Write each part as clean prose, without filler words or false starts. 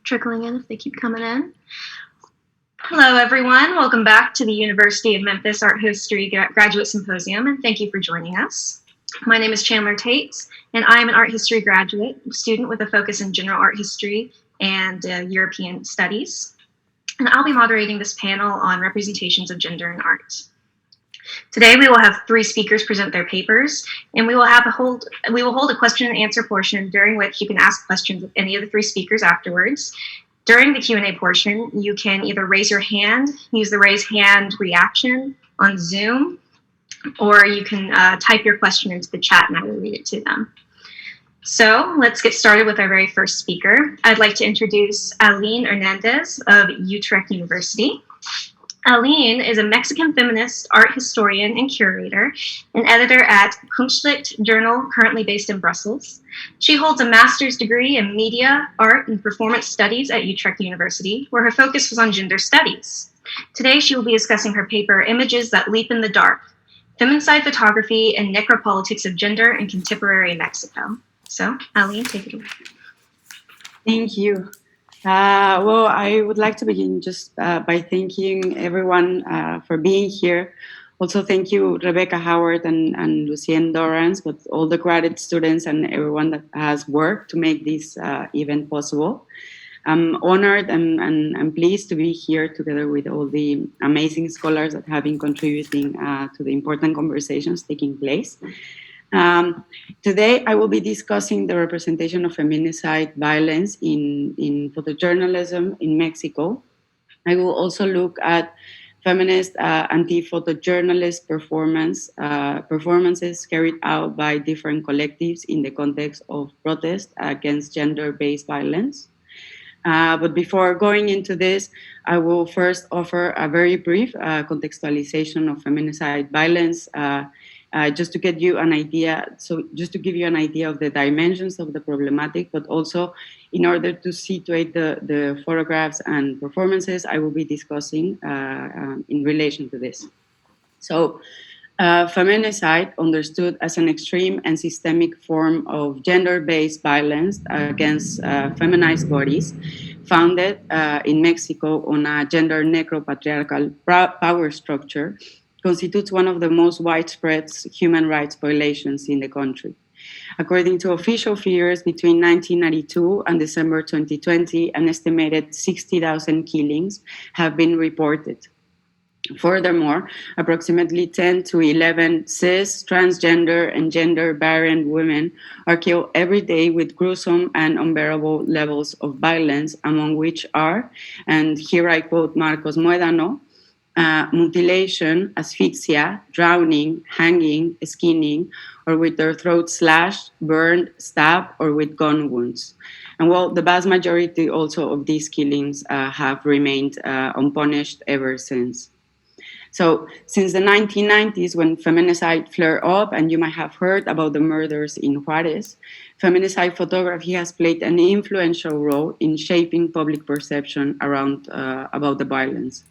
trickling in if they keep coming in. Hello, everyone. Welcome back to the University of Memphis Art History Graduate Symposium, and thank you for joining us. My name is Chandler Tate, and I am an art history graduate student with a focus in general art history and European studies. And I'll be moderating this panel on representations of gender in art. Today, we will have 3 speakers present their papers, and we will hold a question and answer portion during which you can ask questions of any of the 3 speakers afterwards. During the Q&A portion, you can either raise your hand, use the raise hand reaction on Zoom, or you can type your question into the chat and I will read it to them. So let's get started with our very first speaker. I'd like to introduce Aline Hernandez of Utrecht University. Aline is a Mexican feminist, art historian, and curator, and editor at Kunstlicht Journal, currently based in Brussels. She holds a master's degree in media, art, and performance studies at Utrecht University, where her focus was on gender studies. Today, she will be discussing her paper, Images That Leap in the Dark, Feminicide Photography and Necropolitics of Gender in Contemporary Mexico. So, Aline, take it away. Thank you. Well, I would like to begin just by thanking everyone for being here. Also, thank you, Rebecca Howard and Lucien Dorrance, but all the graduate students and everyone that has worked to make this event possible. I'm honored and pleased to be here together with all the amazing scholars that have been contributing to the important conversations taking place. Today, I will be discussing the representation of feminicide violence in photojournalism in Mexico. I will also look at feminist anti-photojournalist performances carried out by different collectives in the context of protest against gender-based violence. But before going into this, I will first offer a very brief contextualization of feminicide violence, just to get you an idea. So just to give you an idea of the dimensions of the problematic, but also in order to situate the photographs and performances I will be discussing in relation to this. So feminicide, understood as an extreme and systemic form of gender-based violence against feminized bodies, founded in Mexico on a gender necropatriarchal power structure, constitutes one of the most widespread human rights violations in the country. According to official figures, between 1992 and December 2020, an estimated 60,000 killings have been reported. Furthermore, approximately 10 to 11 cis, transgender, and gender-variant women are killed every day with gruesome and unbearable levels of violence, among which are, and here I quote Marcos Muedano, mutilation, asphyxia, drowning, hanging, skinning, or with their throat slashed, burned, stabbed, or with gun wounds. And well, the vast majority also of these killings have remained unpunished ever since. So since the 1990s, when feminicide flared up, and you might have heard about the murders in Juarez, feminicide photography has played an influential role in shaping public perception around about the violence.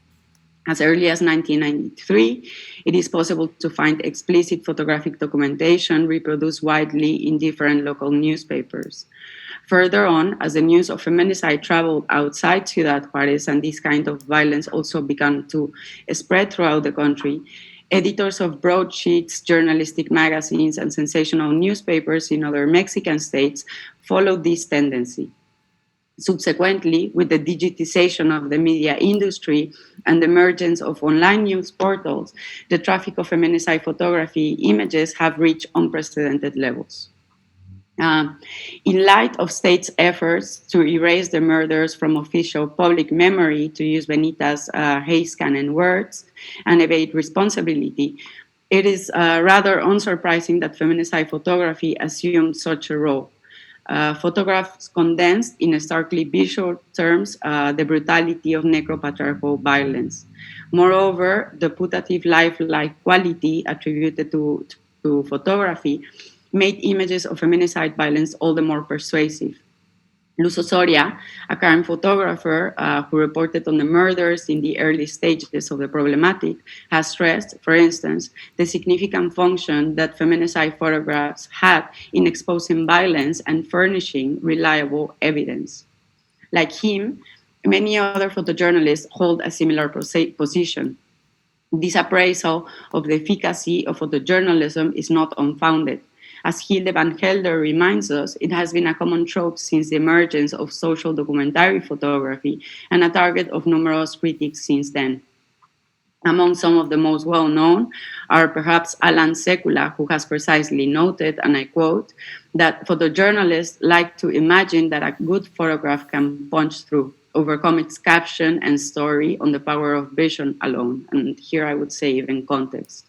As early as 1993, it is possible to find explicit photographic documentation reproduced widely in different local newspapers. Further on, as the news of feminicide traveled outside Ciudad Juarez and this kind of violence also began to spread throughout the country, editors of broadsheets, journalistic magazines, and sensational newspapers in other Mexican states followed this tendency. Subsequently, with the digitization of the media industry and the emergence of online news portals, the traffic of feminicide photography images have reached unprecedented levels. In light of states' efforts to erase the murders from official public memory, to use Benita's Hays Cannon words, and evade responsibility, it is rather unsurprising that feminicide photography assumed such a role. Photographs condensed in starkly visual terms the brutality of necropatriarchal violence. Moreover, the putative lifelike quality attributed to photography made images of feminicide violence all the more persuasive. Luz Osoria, a current photographer who reported on the murders in the early stages of the problematic, has stressed, for instance, the significant function that feminicide photographs had in exposing violence and furnishing reliable evidence. Like him, many other photojournalists hold a similar position. This appraisal of the efficacy of photojournalism is not unfounded. As Hilde van Helder reminds us, it has been a common trope since the emergence of social documentary photography and a target of numerous critics since then. Among some of the most well-known are perhaps Alan Sekula, who has precisely noted, and I quote, that photojournalists like to imagine that a good photograph can punch through, overcome its caption and story on the power of vision alone. And here I would say even context.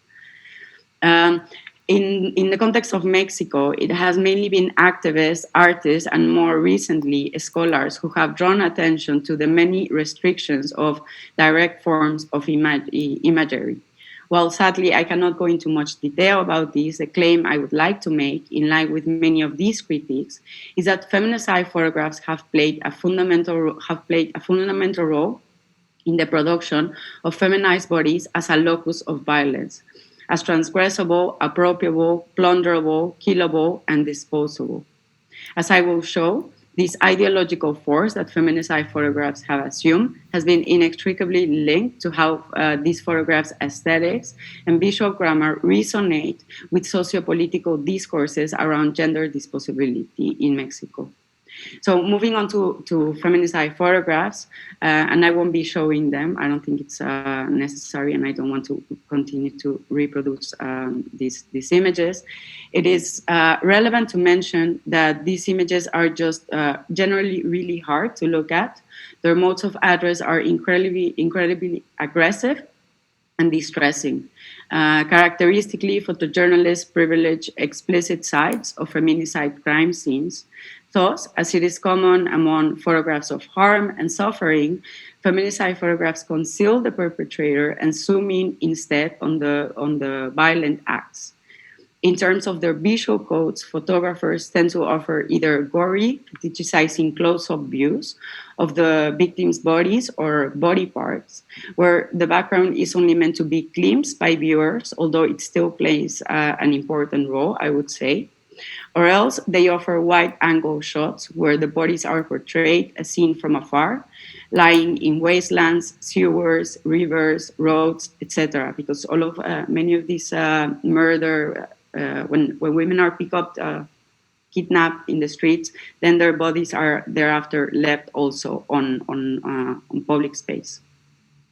Um, in the context of Mexico, it has mainly been activists, artists, and more recently, scholars who have drawn attention to the many restrictions of direct forms of imagery. While sadly I cannot go into much detail about this, the claim I would like to make, in line with many of these critics, is that feminicide photographs have played a fundamental role in the production of feminized bodies as a locus of violence, as transgressible, appropriable, plunderable, killable, and disposable. As I will show, this ideological force that feminicide photographs have assumed has been inextricably linked to how these photographs' aesthetics and visual grammar resonate with sociopolitical discourses around gender disposability in Mexico. So moving on to feminicide photographs, and I won't be showing them. I don't think it's necessary, and I don't want to continue to reproduce these images. It is relevant to mention that these images are just generally really hard to look at. Their modes of address are incredibly aggressive and distressing. Characteristically, photojournalists privilege explicit sides of feminicide crime scenes. Thus, as it is common among photographs of harm and suffering, feminicide photographs conceal the perpetrator and zoom in instead on the violent acts. In terms of their visual codes, photographers tend to offer either gory, fetishizing close-up views of the victims' bodies or body parts, where the background is only meant to be glimpsed by viewers, although it still plays an important role, I would say. Or else they offer wide-angle shots where the bodies are portrayed as seen from afar, lying in wastelands, sewers, rivers, roads, etc. Because all of many of these murder, when women are picked up, kidnapped in the streets, then their bodies are thereafter left also on public space.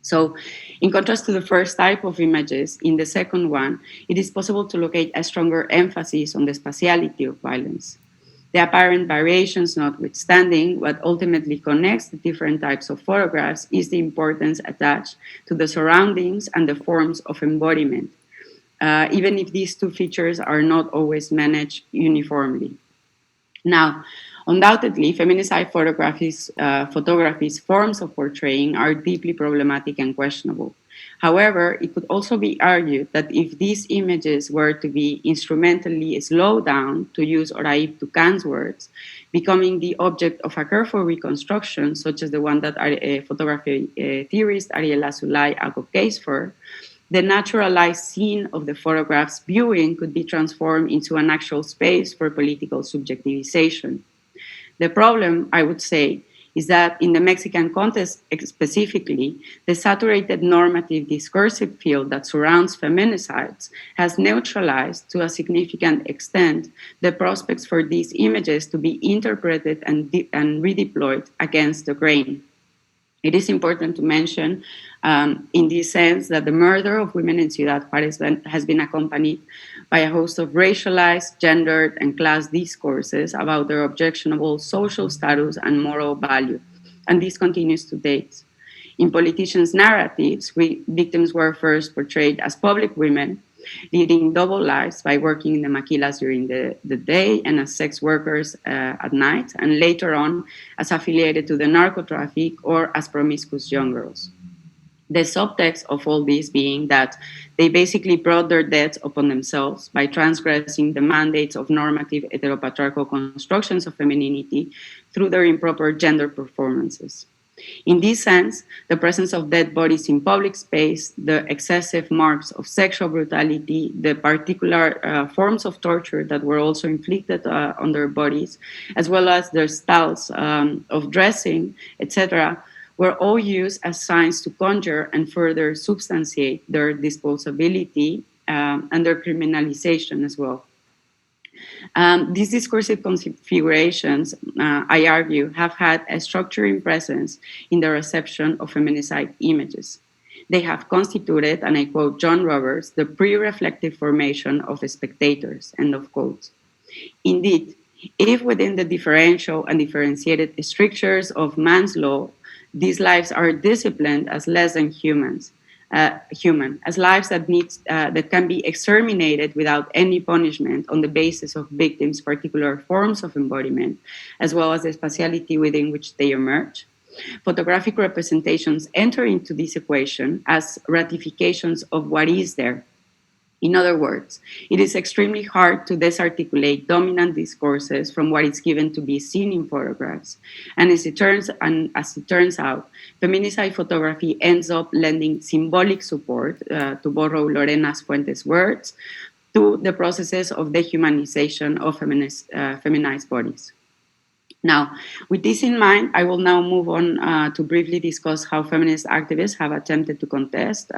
So, in contrast to the first type of images, in the second one, it is possible to locate a stronger emphasis on the spatiality of violence. The apparent variations notwithstanding, what ultimately connects the different types of photographs is the importance attached to the surroundings and the forms of embodiment, even if these two features are not always managed uniformly. Now, undoubtedly, feminicide photography's forms of portraying are deeply problematic and questionable. However, it could also be argued that if these images were to be instrumentally slowed down, to use Oraib Tucan's words, becoming the object of a careful reconstruction, such as the one that photography theorist Ariela Zulay advocates for, the naturalized scene of the photograph's viewing could be transformed into an actual space for political subjectivization. The problem, I would say, is that in the Mexican context specifically, the saturated normative discursive field that surrounds feminicides has neutralized to a significant extent the prospects for these images to be interpreted and redeployed against the grain. It is important to mention in this sense that the murder of women in Ciudad Juarez has been accompanied by a host of racialized, gendered, and class discourses about their objectionable social status and moral value. And this continues to date. In politicians' narratives, victims were first portrayed as public women, leading double lives by working in the maquilas during the day and as sex workers at night, and later on as affiliated to the narco traffic or as promiscuous young girls. The subtext of all this being that they basically brought their deaths upon themselves by transgressing the mandates of normative heteropatriarchal constructions of femininity through their improper gender performances. In this sense, the presence of dead bodies in public space, the excessive marks of sexual brutality, the particular forms of torture that were also inflicted on their bodies, as well as their styles of dressing, etc., were all used as signs to conjure and further substantiate their disposability and their criminalization as well. These discursive configurations, I argue, have had a structuring presence in the reception of feminicide images. They have constituted, and I quote John Roberts, the pre-reflective formation of spectators, end of quote. Indeed, if within the differential and differentiated strictures of man's law, these lives are disciplined as less than human, as lives that can be exterminated without any punishment on the basis of victims' particular forms of embodiment, as well as the spatiality within which they emerge. Photographic representations enter into this equation as ratifications of what is there. In other words, it is extremely hard to disarticulate dominant discourses from what is given to be seen in photographs. And as it turns out, feminicide photography ends up lending symbolic support, to borrow Lorena Fuentes' words, to the processes of dehumanization of feminized bodies. Now, with this in mind, I will now move on to briefly discuss how feminist activists have attempted to contest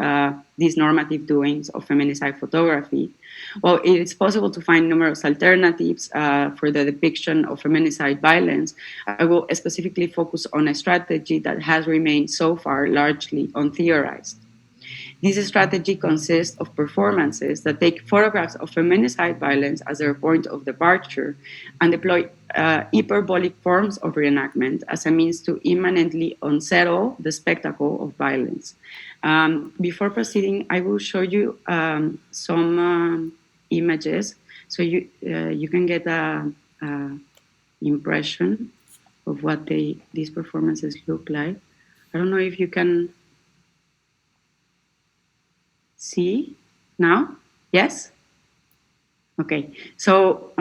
these normative doings of feminicide photography. While it is possible to find numerous alternatives for the depiction of feminicide violence, I will specifically focus on a strategy that has remained so far largely untheorized. This strategy consists of performances that take photographs of feminicide violence as their point of departure and deploy hyperbolic forms of reenactment as a means to immanently unsettle the spectacle of violence. Before proceeding, I will show you some images so you can get an impression of what these performances look like. I don't know if you can see now? Yes? Okay. So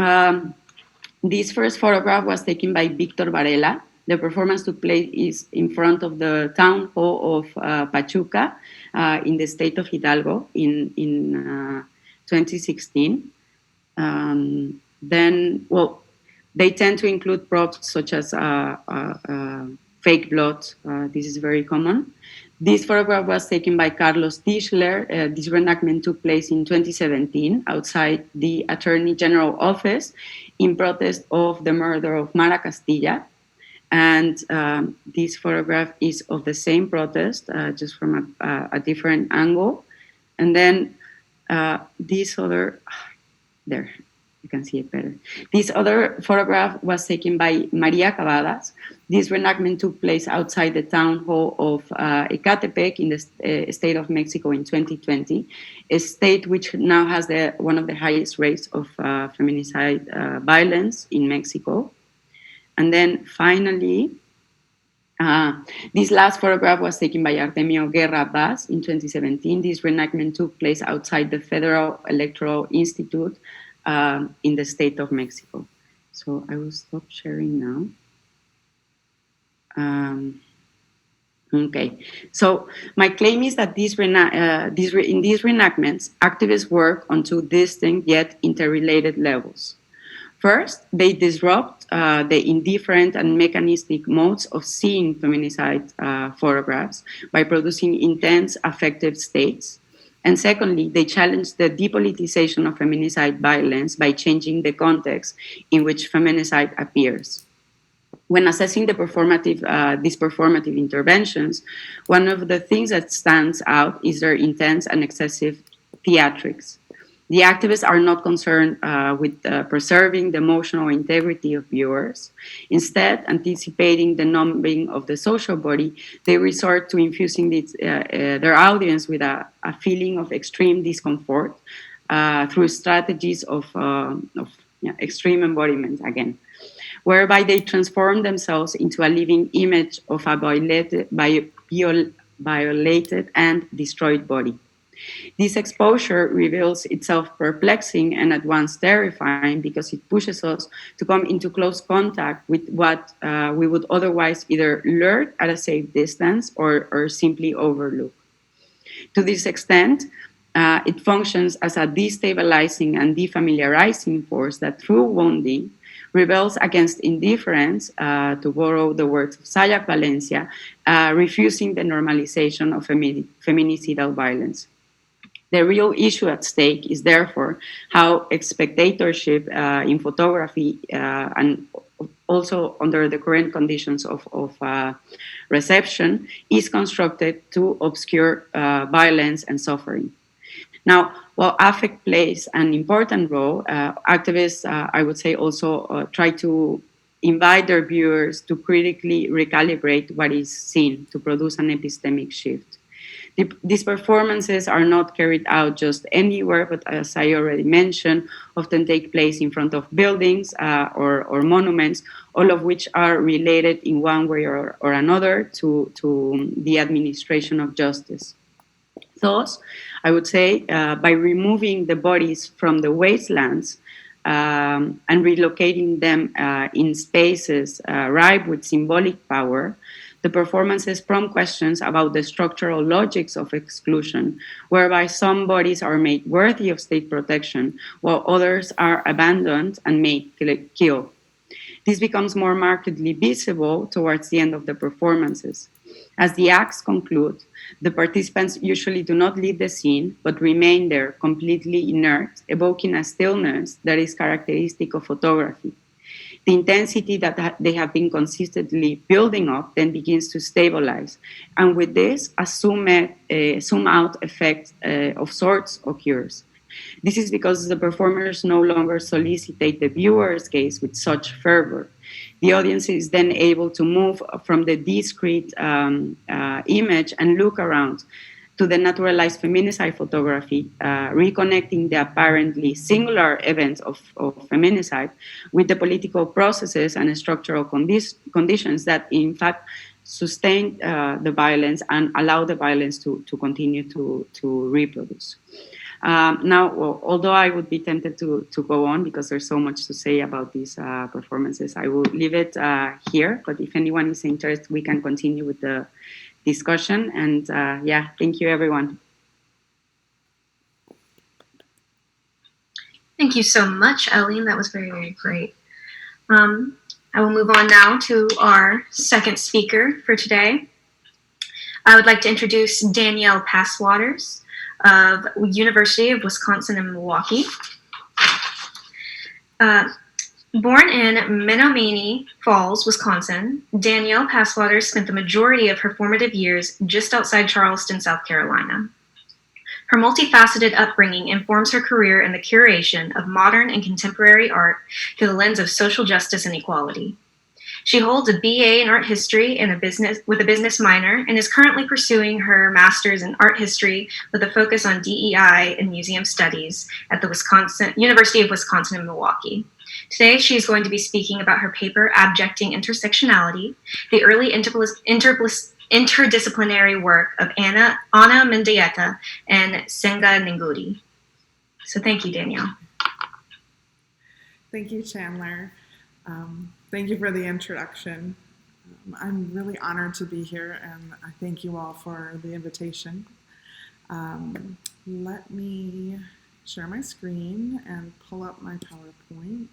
this first photograph was taken by Victor Varela. The performance took place in front of the town hall of Pachuca in the state of Hidalgo in 2016. They tend to include props such as fake blood. This is very common. This photograph was taken by Carlos Tischler. This reenactment took place in 2017 outside the Attorney General office in protest of the murder of Mara Castilla. And this photograph is of the same protest, just from a different angle. And then this other, there, you can see it better. This other photograph was taken by Maria Cavadas. This reenactment took place outside the town hall of Ecatepec in the state of Mexico in 2020, a state which now has one of the highest rates of feminicide violence in Mexico. And then finally, this last photograph was taken by Artemio Guerra Vaz in 2017. This reenactment took place outside the Federal Electoral Institute in the state of Mexico. So I will stop sharing now. Okay, so my claim is that in these reenactments, activists work on two distinct yet interrelated levels. First, they disrupt the indifferent and mechanistic modes of seeing feminicide photographs by producing intense affective states. And secondly, they challenge the depoliticization of feminicide violence by changing the context in which feminicide appears. When assessing these performative interventions, one of the things that stands out is their intense and excessive theatrics. The activists are not concerned with preserving the emotional integrity of viewers. Instead, anticipating the numbing of the social body, they resort to infusing their audience with a feeling of extreme discomfort through strategies of extreme embodiment again, whereby they transform themselves into a living image of a violated and destroyed body. This exposure reveals itself perplexing and at once terrifying because it pushes us to come into close contact with what we would otherwise either lurk at a safe distance or simply overlook. To this extent, it functions as a destabilizing and defamiliarizing force that, through wounding, rebels against indifference, to borrow the words of Sayak Valencia, refusing the normalization of feminicidal violence. The real issue at stake is therefore how spectatorship in photography and also under the current conditions of reception is constructed to obscure violence and suffering. Now, while affect plays an important role, activists, I would say, also try to invite their viewers to critically recalibrate what is seen to produce an epistemic shift. These performances are not carried out just anywhere, but as I already mentioned, often take place in front of buildings or monuments, all of which are related in one way or another to the administration of justice. Thus, I would say by removing the bodies from the wastelands and relocating them in spaces ripe with symbolic power, the performances prompt questions about the structural logics of exclusion, whereby some bodies are made worthy of state protection, while others are abandoned and made kill. This becomes more markedly visible towards the end of the performances. As the acts conclude, the participants usually do not leave the scene, but remain there completely inert, evoking a stillness that is characteristic of photography. The intensity that they have been consistently building up then begins to stabilize. And with this, a zoom out effect of sorts occurs. This is because the performers no longer solicitate the viewer's gaze with such fervor. The audience is then able to move from the discrete image and look around to the naturalized feminicide photography, reconnecting the apparently singular events of feminicide with the political processes and structural conditions that, in fact, sustain the violence and allow the violence to continue to reproduce. Now, well, although I would be tempted to go on because there's so much to say about these performances, I will leave it here. But if anyone is interested, we can continue with the discussion. And yeah, thank you, everyone. Thank you so much, Eileen. That was very, very great. I will move on now to our second speaker for today. I would like to introduce Danielle Paswaters of University of Wisconsin-Milwaukee. Born in Menominee Falls, Wisconsin, Danielle Paswaters spent the majority of her formative years just outside Charleston, South Carolina. Her multifaceted upbringing informs her career in the curation of modern and contemporary art through the lens of social justice and equality. She holds a BA in art history and with a business minor and is currently pursuing her master's in art history with a focus on DEI and museum studies at the University of Wisconsin-Milwaukee. Today, she is going to be speaking about her paper, Abjecting Intersectionality, the early interdisciplinary work of Ana Mendieta and Senga Nengudi. So thank you, Danielle. Thank you, Chandler. Thank you for the introduction. I'm really honored to be here, and I thank you all for the invitation. Let me share my screen and pull up my PowerPoint.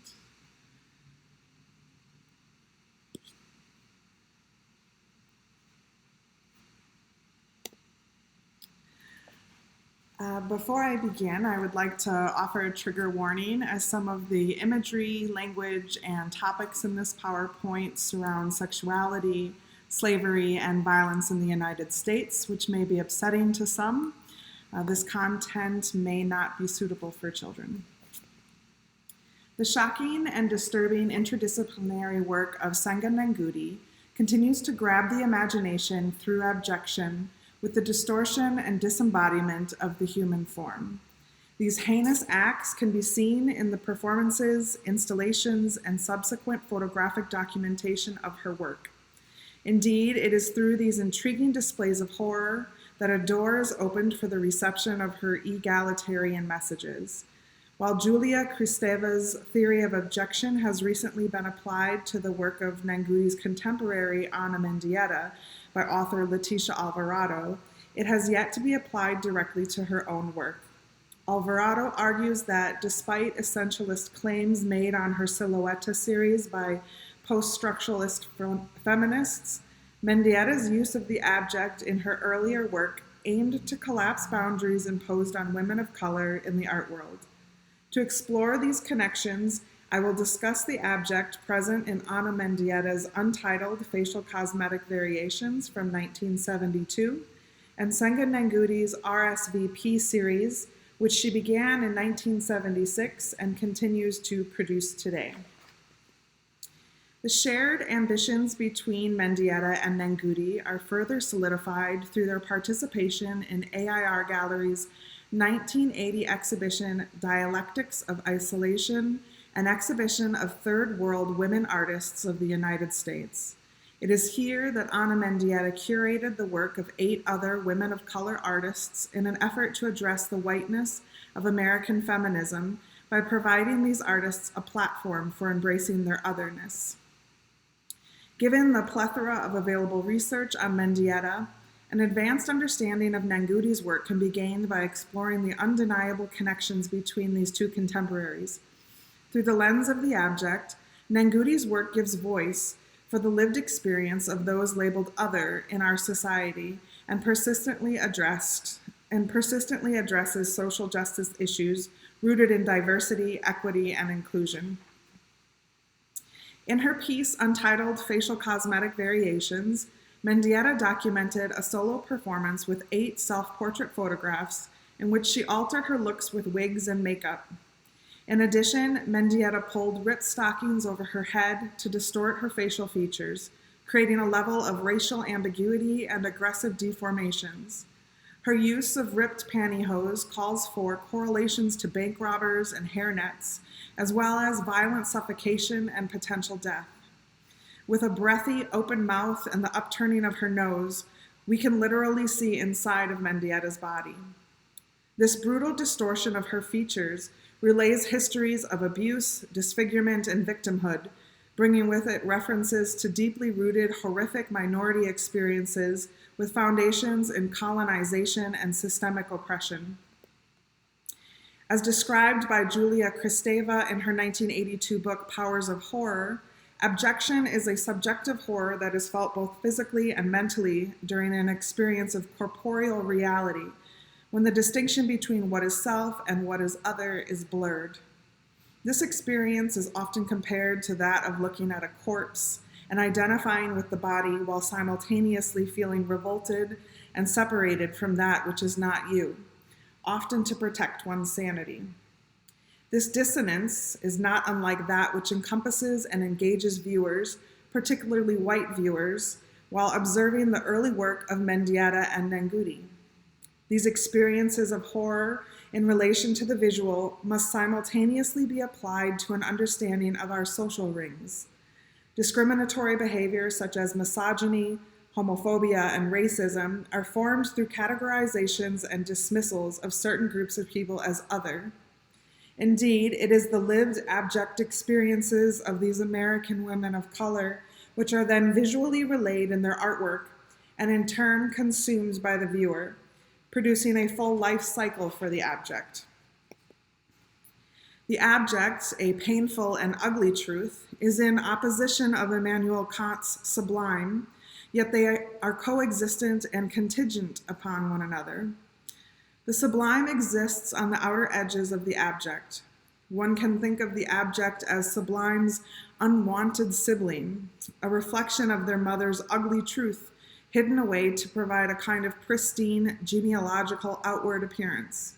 Before I begin, I would like to offer a trigger warning, as some of the imagery, language, and topics in this PowerPoint surround sexuality, slavery, and violence in the United States, which may be upsetting to some. This content may not be suitable for children. The shocking and disturbing interdisciplinary work of Senga Nengudi continues to grab the imagination through abjection, with the distortion and disembodiment of the human form. These heinous acts can be seen in the performances, installations, and subsequent photographic documentation of her work. Indeed, it is through these intriguing displays of horror that a door is opened for the reception of her egalitarian messages. While Julia Kristeva's theory of abjection has recently been applied to the work of Nengudi's contemporary Ana Mendieta by author Leticia Alvarado, it has yet to be applied directly to her own work. Alvarado argues that despite essentialist claims made on her Silhouetta series by post-structuralist feminists, Mendieta's use of the abject in her earlier work aimed to collapse boundaries imposed on women of color in the art world. To explore these connections, I will discuss the abject present in Ana Mendieta's untitled Facial Cosmetic Variations from 1972 and Senga Nengudi's RSVP series, which she began in 1976 and continues to produce today. The shared ambitions between Mendieta and Nengudi are further solidified through their participation in AIR Gallery's 1980 exhibition Dialectics of Isolation, an exhibition of third world women artists of the United States. It is here that Ana Mendieta curated the work of 8 other women of color artists in an effort to address the whiteness of American feminism by providing these artists a platform for embracing their otherness. Given the plethora of available research on Mendieta, an advanced understanding of Nengudi's work can be gained by exploring the undeniable connections between these two contemporaries. Through the lens of the abject, Nengudi's work gives voice for the lived experience of those labeled other in our society and persistently addresses social justice issues rooted in diversity, equity, and inclusion. In her piece untitled Facial Cosmetic Variations, Mendieta documented a solo performance with 8 self-portrait photographs in which she altered her looks with wigs and makeup. In addition, Mendieta pulled ripped stockings over her head to distort her facial features, creating a level of racial ambiguity and aggressive deformations. Her use of ripped pantyhose calls for correlations to bank robbers and hairnets, as well as violent suffocation and potential death. With a breathy, open mouth and the upturning of her nose, we can literally see inside of Mendieta's body. This brutal distortion of her features relays histories of abuse, disfigurement, and victimhood, bringing with it references to deeply rooted, horrific minority experiences with foundations in colonization and systemic oppression. As described by Julia Kristeva in her 1982 book, Powers of Horror, abjection is a subjective horror that is felt both physically and mentally during an experience of corporeal reality, when the distinction between what is self and what is other is blurred. This experience is often compared to that of looking at a corpse and identifying with the body while simultaneously feeling revolted and separated from that which is not you, often to protect one's sanity. This dissonance is not unlike that which encompasses and engages viewers, particularly white viewers, while observing the early work of Mendieta and Nengudi. These experiences of horror in relation to the visual must simultaneously be applied to an understanding of our social rings. Discriminatory behaviors such as misogyny, homophobia, and racism are formed through categorizations and dismissals of certain groups of people as other. Indeed, it is the lived abject experiences of these American women of color which are then visually relayed in their artwork and in turn consumed by the viewer, producing a full life cycle for the abject. The abject, a painful and ugly truth, is in opposition of Immanuel Kant's sublime, yet they are coexistent and contingent upon one another. The sublime exists on the outer edges of the abject. One can think of the abject as sublime's unwanted sibling, a reflection of their mother's ugly truth, hidden away to provide a kind of pristine genealogical outward appearance.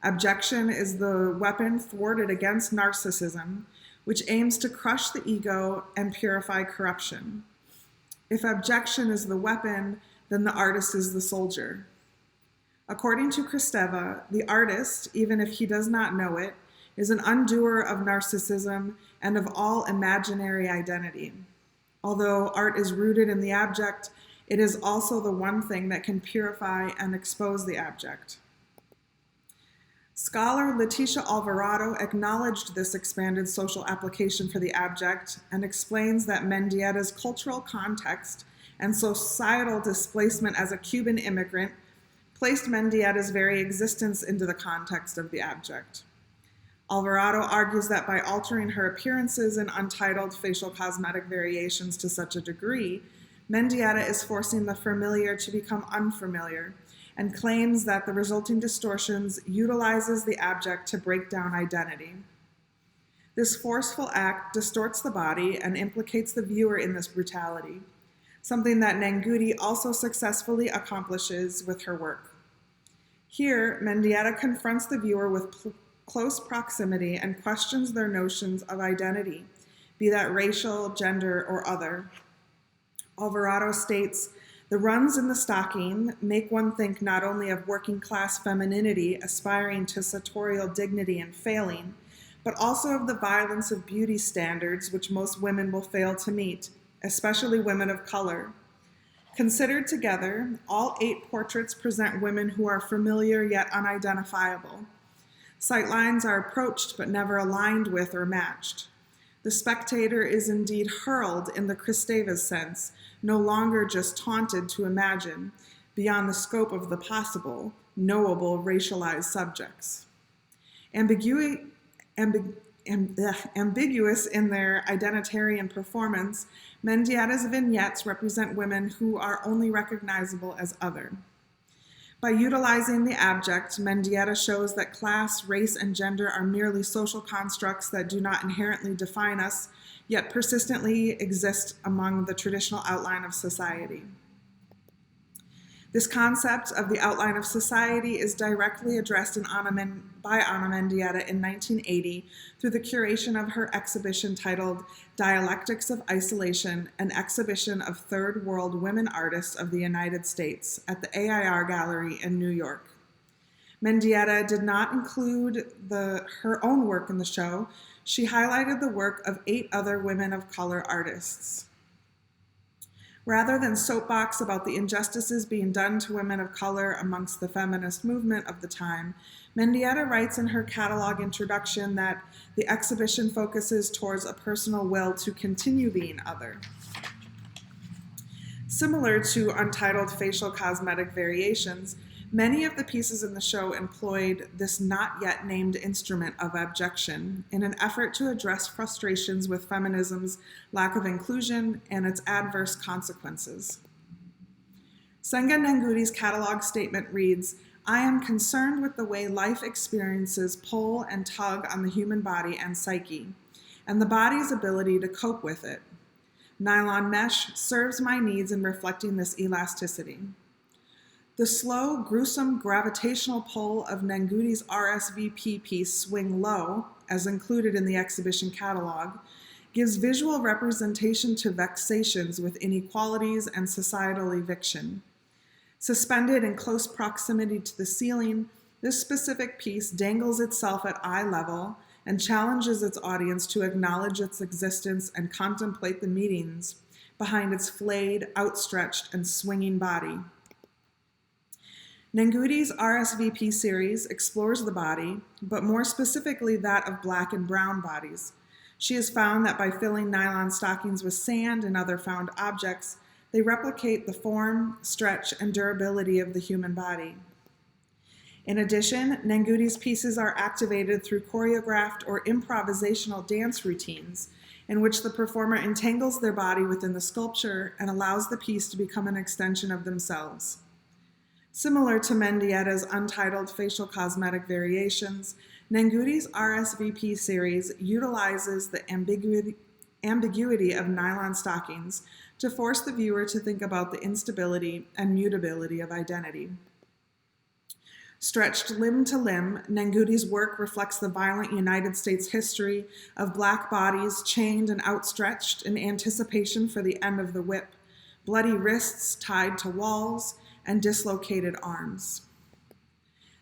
Abjection is the weapon thwarted against narcissism, which aims to crush the ego and purify corruption. If abjection is the weapon, then the artist is the soldier. According to Kristeva, the artist, even if he does not know it, is an undoer of narcissism and of all imaginary identity. Although art is rooted in the abject, It is also the one thing that can purify and expose the abject. Scholar Leticia Alvarado acknowledged this expanded social application for the abject and explains that Mendieta's cultural context and societal displacement as a Cuban immigrant placed Mendieta's very existence into the context of the abject. Alvarado argues that by altering her appearances in untitled facial cosmetic variations to such a degree, Mendieta is forcing the familiar to become unfamiliar, and claims that the resulting distortions utilizes the abject to break down identity. This forceful act distorts the body and implicates the viewer in this brutality, something that Nengudi also successfully accomplishes with her work. Here, Mendieta confronts the viewer with close proximity and questions their notions of identity, be that racial, gender, or other. Alvarado states, "The runs in the stocking make one think not only of working-class femininity aspiring to sartorial dignity and failing, but also of the violence of beauty standards which most women will fail to meet, especially women of color. Considered together, all 8 portraits present women who are familiar yet unidentifiable. Sightlines are approached but never aligned with or matched. The spectator is indeed hurled in the Kristeva's sense, no longer just taunted to imagine, beyond the scope of the possible, knowable racialized subjects. Ambiguous in their identitarian performance, Mendieta's vignettes represent women who are only recognizable as other. By utilizing the abject, Mendieta shows that class, race, and gender are merely social constructs that do not inherently define us, yet persistently exist among the traditional outline of society. This concept of the outline of society is directly addressed by Ana Mendieta in 1980 through the curation of her exhibition titled Dialectics of Isolation, an exhibition of Third World women artists of the United States at the AIR Gallery in New York. Mendieta did not include her own work in the show. She highlighted the work of 8 other women of color artists. Rather than soapbox about the injustices being done to women of color amongst the feminist movement of the time, Mendieta writes in her catalog introduction that the exhibition focuses towards a personal will to continue being other. Similar to untitled facial cosmetic variations, many of the pieces in the show employed this not yet named instrument of abjection in an effort to address frustrations with feminism's lack of inclusion and its adverse consequences. Senga Nengudi's catalog statement reads, "I am concerned with the way life experiences pull and tug on the human body and psyche, and the body's ability to cope with it. Nylon mesh serves my needs in reflecting this elasticity. The slow, gruesome gravitational pull of Nengudi's RSVP piece Swing Low, as included in the exhibition catalog, gives visual representation to vexations with inequalities and societal eviction. Suspended in close proximity to the ceiling, this specific piece dangles itself at eye level and challenges its audience to acknowledge its existence and contemplate the meanings behind its flayed, outstretched, and swinging body. Nengudi's RSVP series explores the body, but more specifically that of black and brown bodies. She has found that by filling nylon stockings with sand and other found objects, they replicate the form, stretch, and durability of the human body. In addition, Nengudi's pieces are activated through choreographed or improvisational dance routines, in which the performer entangles their body within the sculpture and allows the piece to become an extension of themselves. Similar to Mendieta's untitled facial cosmetic variations, Nengudi's RSVP series utilizes the ambiguity of nylon stockings to force the viewer to think about the instability and mutability of identity. Stretched limb to limb, Nengudi's work reflects the violent United States history of black bodies chained and outstretched in anticipation for the end of the whip, bloody wrists tied to walls, and dislocated arms.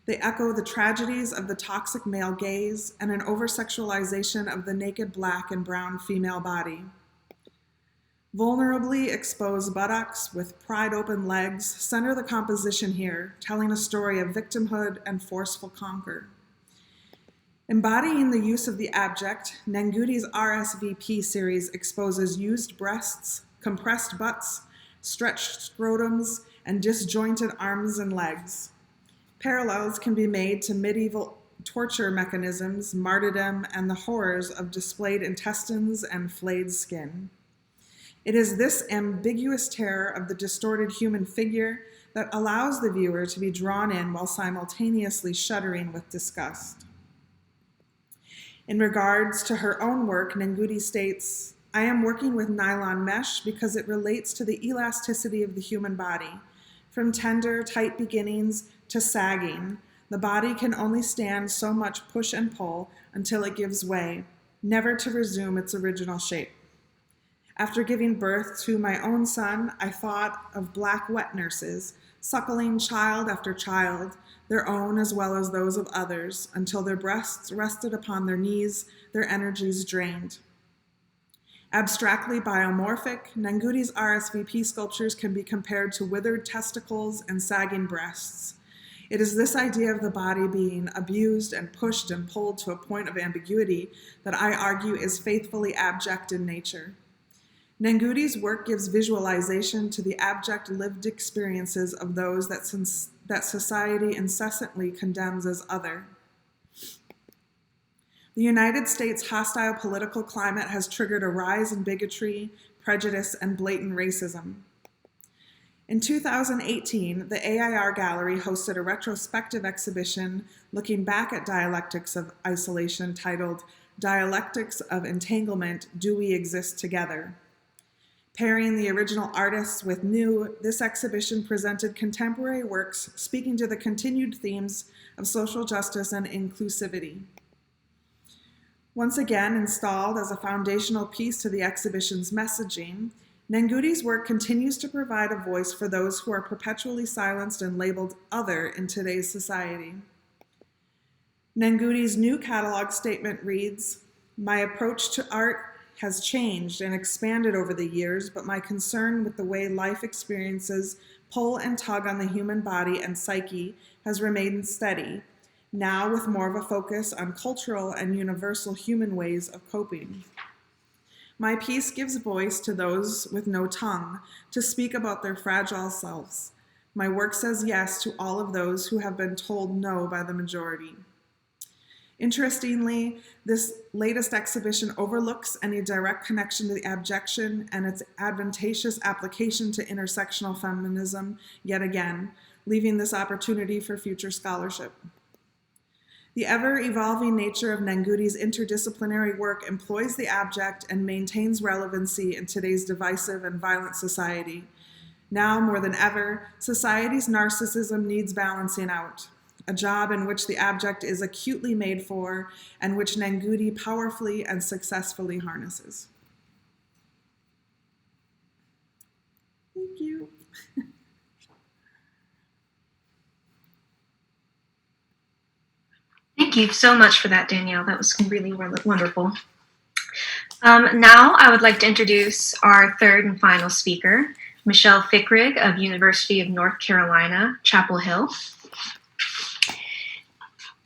They echo the tragedies of the toxic male gaze and an over-sexualization of the naked black and brown female body. Vulnerably exposed buttocks with pried-open legs center the composition here, telling a story of victimhood and forceful conquer. Embodying the use of the abject, Nengudi's RSVP series exposes used breasts, compressed butts, stretched scrotums, and disjointed arms and legs. Parallels can be made to medieval torture mechanisms, martyrdom, and the horrors of displayed intestines and flayed skin. It is this ambiguous terror of the distorted human figure that allows the viewer to be drawn in while simultaneously shuddering with disgust. In regards to her own work, Nengudi states, "I am working with nylon mesh because it relates to the elasticity of the human body. From tender, tight beginnings to sagging, the body can only stand so much push and pull until it gives way, never to resume its original shape. After giving birth to my own son, I thought of black wet nurses, suckling child after child, their own as well as those of others, until their breasts rested upon their knees, their energies drained." Abstractly biomorphic, Nengudi's RSVP sculptures can be compared to withered testicles and sagging breasts. It is this idea of the body being abused and pushed and pulled to a point of ambiguity that I argue is faithfully abject in nature. Nengudi's work gives visualization to the abject lived experiences of those that society incessantly condemns as other. The United States' hostile political climate has triggered a rise in bigotry, prejudice, and blatant racism. In 2018, the AIR Gallery hosted a retrospective exhibition looking back at dialectics of isolation titled "Dialectics of Entanglement, Do We Exist Together?" Pairing the original artists with new, this exhibition presented contemporary works speaking to the continued themes of social justice and inclusivity. Once again installed as a foundational piece to the exhibition's messaging, Nengudi's work continues to provide a voice for those who are perpetually silenced and labeled other in today's society. Nengudi's new catalog statement reads, "My approach to art has changed and expanded over the years, but my concern with the way life experiences pull and tug on the human body and psyche has remained steady, now with more of a focus on cultural and universal human ways of coping. My piece gives voice to those with no tongue to speak about their fragile selves. My work says yes to all of those who have been told no by the majority." Interestingly, this latest exhibition overlooks any direct connection to the abjection and its advantageous application to intersectional feminism yet again, leaving this opportunity for future scholarship. The ever-evolving nature of Nengudi's interdisciplinary work employs the abject and maintains relevancy in today's divisive and violent society. Now, more than ever, society's narcissism needs balancing out, a job in which the abject is acutely made for and which Nengudi powerfully and successfully harnesses. Thank you. Thank you so much for that, Danielle. That was really wonderful. Now I would like to introduce our third and final speaker, Michelle Fickrig of University of North Carolina, Chapel Hill.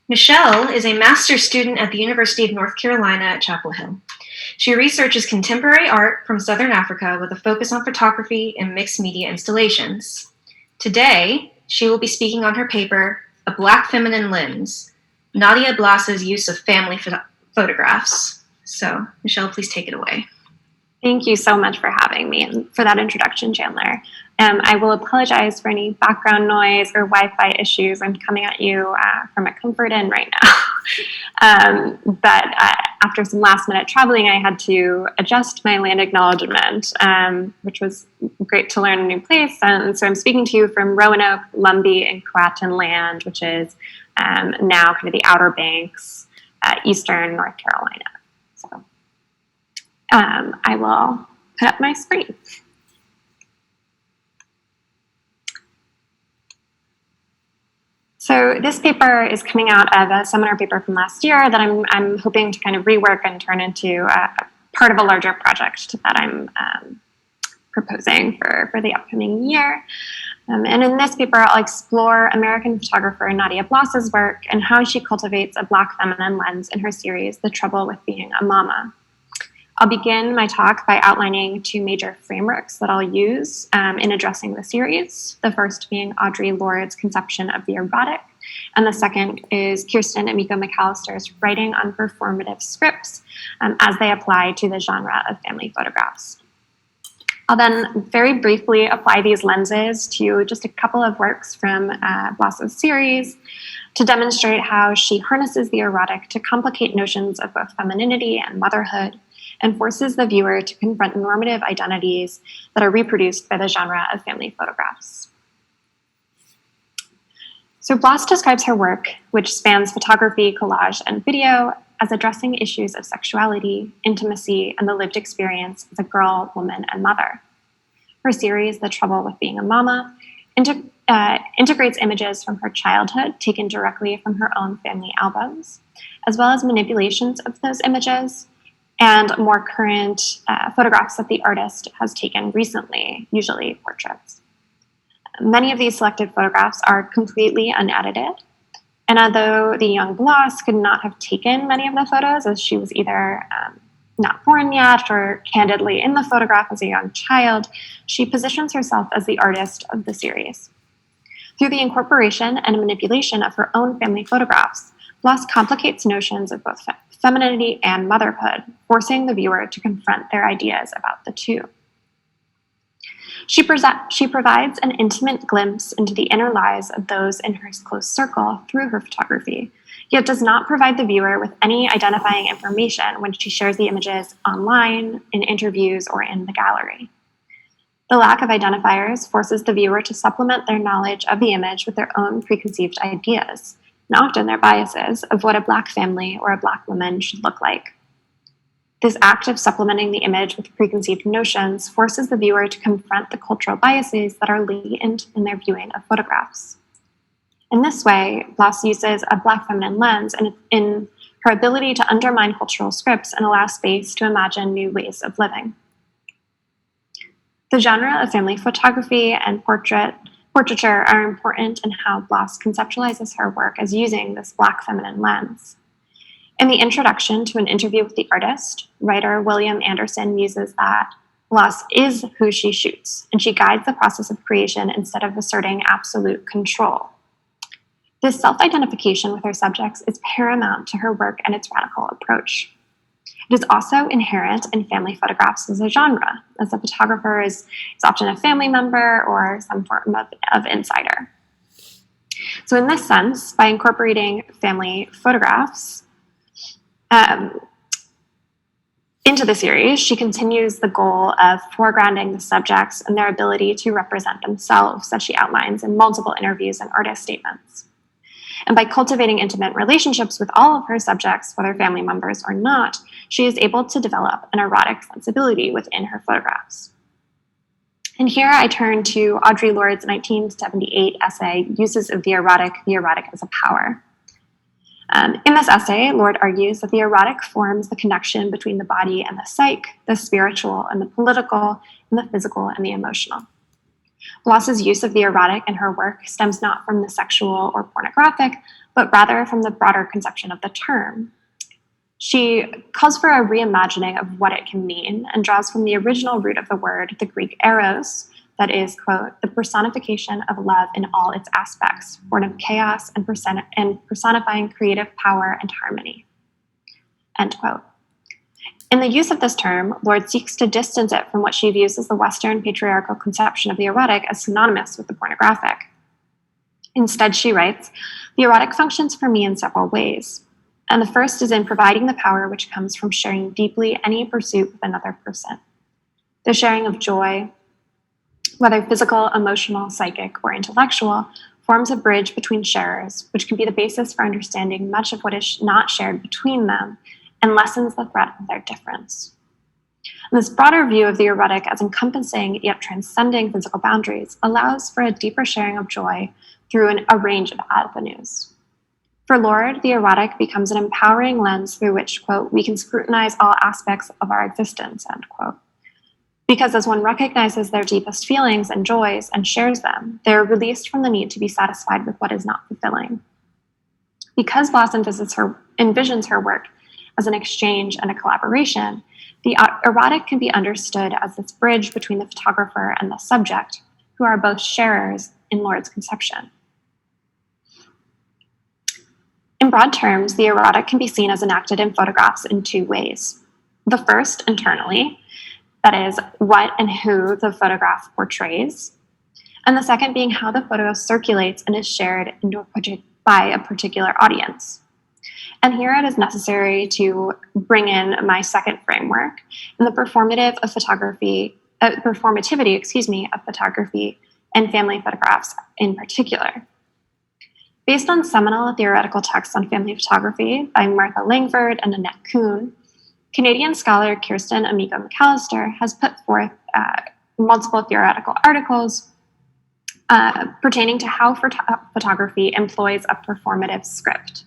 Michelle is a master's student at the University of North Carolina at Chapel Hill. She researches contemporary art from Southern Africa with a focus on photography and mixed media installations. Today, she will be speaking on her paper, A Black Feminine Lens, Nadia Blas's use of family photographs. So, Michelle, please take it away. Thank you so much for having me and for that introduction, Chandler. I will apologize for any background noise or Wi-Fi issues. I'm coming at you from a comfort inn right now. But after some last-minute traveling, I had to adjust my land acknowledgement, which was great to learn a new place. And so I'm speaking to you from Roanoke, Lumbee, and Croatan land, which is now kind of the Outer Banks, eastern North Carolina. So I will put up my screen. So this paper is coming out of a seminar paper from last year that I'm hoping to kind of rework and turn into part of a larger project that I'm proposing for the upcoming year. And in this paper, I'll explore American photographer Nadia Bloss's work and how she cultivates a Black feminine lens in her series, The Trouble with Being a Mama. I'll begin my talk by outlining two major frameworks that I'll use in addressing the series, the first being Audre Lorde's conception of the erotic, and the second is Kirsten and Miko McAllister's writing on performative scripts as they apply to the genre of family photographs. I'll then very briefly apply these lenses to just a couple of works from Bloss's series to demonstrate how she harnesses the erotic to complicate notions of both femininity and motherhood and forces the viewer to confront normative identities that are reproduced by the genre of family photographs. So Bloss describes her work, which spans photography, collage, and video, as addressing issues of sexuality, intimacy, and the lived experience as a girl, woman, and mother. Her series, The Trouble with Being a Mama, integrates images from her childhood taken directly from her own family albums, as well as manipulations of those images and more current photographs that the artist has taken recently, usually portraits. Many of these selected photographs are completely unedited, and although the young Bloss could not have taken many of the photos, as she was either not born yet or candidly in the photograph as a young child, she positions herself as the artist of the series. Through the incorporation and manipulation of her own family photographs, Bloss complicates notions of both femininity and motherhood, forcing the viewer to confront their ideas about the two. She provides an intimate glimpse into the inner lives of those in her close circle through her photography, yet does not provide the viewer with any identifying information when she shares the images online, in interviews, or in the gallery. The lack of identifiers forces the viewer to supplement their knowledge of the image with their own preconceived ideas, and often their biases, of what a Black family or a Black woman should look like. This act of supplementing the image with preconceived notions forces the viewer to confront the cultural biases that are latent in their viewing of photographs. In this way, Bloss uses a Black feminine lens in her ability to undermine cultural scripts and allow space to imagine new ways of living. The genre of family photography and portraiture are important in how Bloss conceptualizes her work as using this Black feminine lens. In the introduction to An Interview with the Artist, writer William Anderson muses that Bloss is who she shoots, and she guides the process of creation instead of asserting absolute control. This self-identification with her subjects is paramount to her work and its radical approach. It is also inherent in family photographs as a genre, as the photographer is often a family member or some form of insider. So in this sense, by incorporating family photographs into the series, she continues the goal of foregrounding the subjects and their ability to represent themselves, as she outlines in multiple interviews and artist statements. And by cultivating intimate relationships with all of her subjects, whether family members or not, she is able to develop an erotic sensibility within her photographs. And here I turn to Audre Lorde's 1978 essay, Uses of the Erotic as a Power. In this essay, Lorde argues that the erotic forms the connection between the body and the psyche, the spiritual and the political, and the physical and the emotional. Bloss's use of the erotic in her work stems not from the sexual or pornographic, but rather from the broader conception of the term. She calls for a reimagining of what it can mean and draws from the original root of the word, the Greek eros, that is, quote, the personification of love in all its aspects, born of chaos and personifying creative power and harmony, end quote. In the use of this term, Lorde seeks to distance it from what she views as the Western patriarchal conception of the erotic as synonymous with the pornographic. Instead, she writes, the erotic functions for me in several ways. And the first is in providing the power which comes from sharing deeply any pursuit with another person. The sharing of joy, whether physical, emotional, psychic, or intellectual, forms a bridge between sharers, which can be the basis for understanding much of what is not shared between them and lessens the threat of their difference. And this broader view of the erotic as encompassing yet transcending physical boundaries allows for a deeper sharing of joy through a range of avenues. For Lorde, the erotic becomes an empowering lens through which, quote, we can scrutinize all aspects of our existence, end quote. Because as one recognizes their deepest feelings and joys and shares them, they are released from the need to be satisfied with what is not fulfilling. Because Bloss envisions her work as an exchange and a collaboration, the erotic can be understood as this bridge between the photographer and the subject, who are both sharers in Lord's conception. In broad terms, the erotic can be seen as enacted in photographs in two ways. The first, internally, that is, what and who the photograph portrays, and the second being how the photo circulates and is shared by a particular audience. And here it is necessary to bring in my second framework and the performativity of photography and family photographs in particular. Based on seminal theoretical texts on family photography by Martha Langford and Annette Kuhn, Canadian scholar Kirsten Amigo McAllister has put forth multiple theoretical articles pertaining to how photography employs a performative script.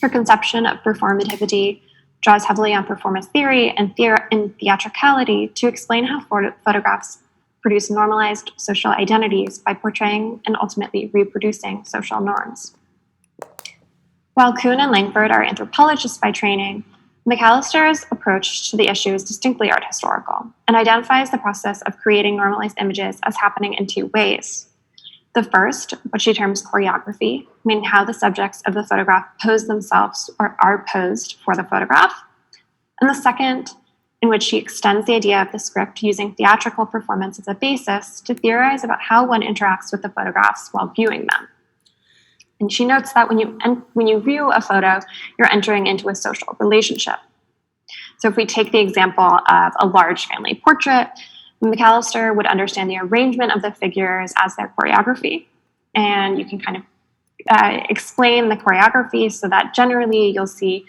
Her conception of performativity draws heavily on performance theory and theatricality to explain how photographs produce normalized social identities by portraying and ultimately reproducing social norms. While Kuhn and Langford are anthropologists by training, McAllister's approach to the issue is distinctly art historical and identifies the process of creating normalized images as happening in two ways. The first, what she terms choreography, meaning how the subjects of the photograph pose themselves or are posed for the photograph. And the second, in which she extends the idea of the script using theatrical performance as a basis to theorize about how one interacts with the photographs while viewing them. And she notes that when you view a photo, you're entering into a social relationship. So if we take the example of a large family portrait, McAllister would understand the arrangement of the figures as their choreography. And you can kind of explain the choreography so that generally you'll see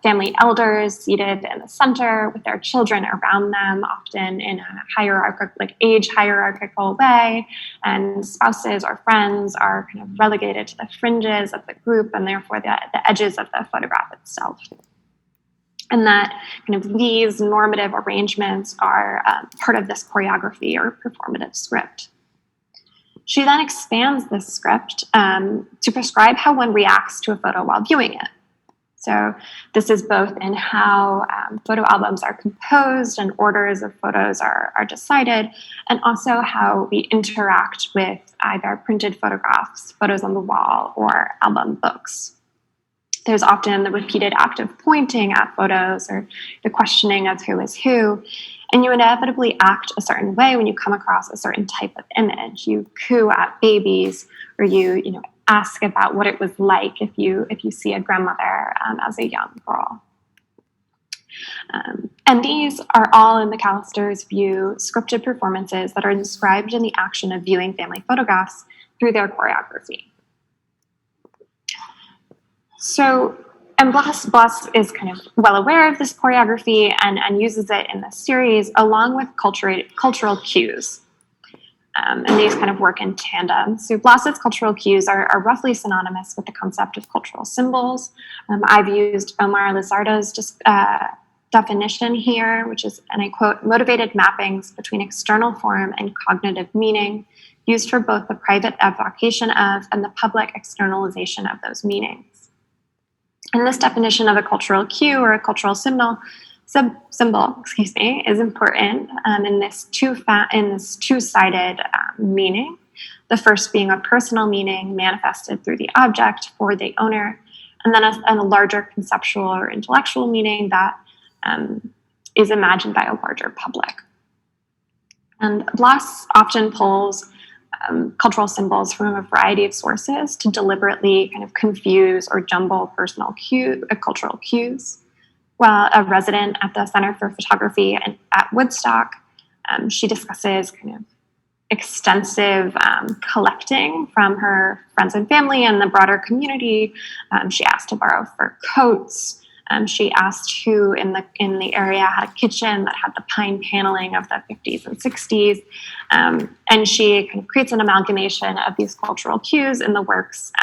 family elders seated in the center with their children around them, often in a hierarchical, age hierarchical way, and spouses or friends are kind of relegated to the fringes of the group and therefore the edges of the photograph itself. And that kind of these normative arrangements are part of this choreography or performative script. She then expands this script to prescribe how one reacts to a photo while viewing it. So this is both in how photo albums are composed and orders of photos are decided, and also how we interact with either printed photographs, photos on the wall, or album books. There's often the repeated act of pointing at photos or the questioning of who is who, and you inevitably act a certain way when you come across a certain type of image. You coo at babies, or you ask about what it was like if you see a grandmother as a young girl. And these are all, in McAllister's view, scripted performances that are described in the action of viewing family photographs through their choreography. So, and Bloss is kind of well aware of this choreography and uses it in the series along with cultural cues. And these kind of work in tandem. So Bloss's cultural cues are roughly synonymous with the concept of cultural symbols. I've used Omar Lizardo's definition here, which is, and I quote, motivated mappings between external form and cognitive meaning used for both the private evocation of and the public externalization of those meanings. And this definition of a cultural cue or a cultural symbol, is important in this two-sided meaning. The first being a personal meaning manifested through the object for the owner, and then a larger conceptual or intellectual meaning that is imagined by a larger public. And Bloss often pulls cultural symbols from a variety of sources to deliberately kind of confuse or jumble cultural cues. While a resident at the Center for Photography at Woodstock, she discusses kind of extensive collecting from her friends and family and the broader community. She asked to borrow fur coats. She asked who in the area had a kitchen that had the pine paneling of the 50s and 60s. And she kind of creates an amalgamation of these cultural cues in the works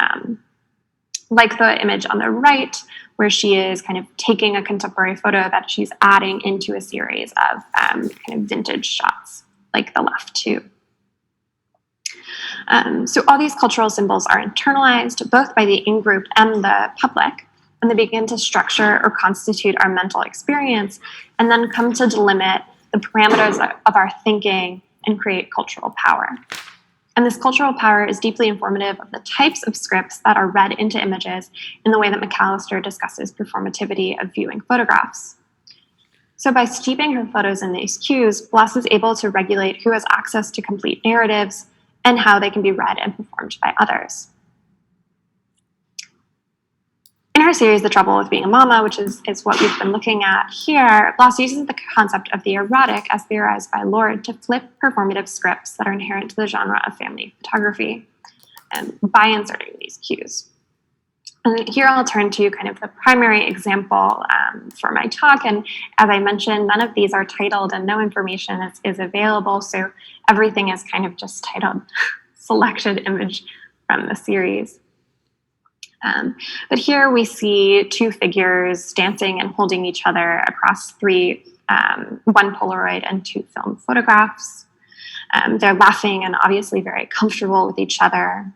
like the image on the right, where she is kind of taking a contemporary photo that she's adding into a series of kind of vintage shots, like the left two. So all these cultural symbols are internalized both by the in-group and the public, and they begin to structure or constitute our mental experience, and then come to delimit the parameters of our thinking and create cultural power. And this cultural power is deeply informative of the types of scripts that are read into images in the way that McAllister discusses performativity of viewing photographs. So by steeping her photos in these cues, Bloss is able to regulate who has access to complete narratives and how they can be read and performed by others. In her series, The Trouble with Being a Mama, which is what we've been looking at here, Bloss uses the concept of the erotic as theorized by Lord to flip performative scripts that are inherent to the genre of family photography by inserting these cues. And here I'll turn to kind of the primary example for my talk. And as I mentioned, none of these are titled and no information is available. So everything is kind of just titled selected image from the series. But here we see two figures dancing and holding each other across one Polaroid and two film photographs. They're laughing and obviously very comfortable with each other.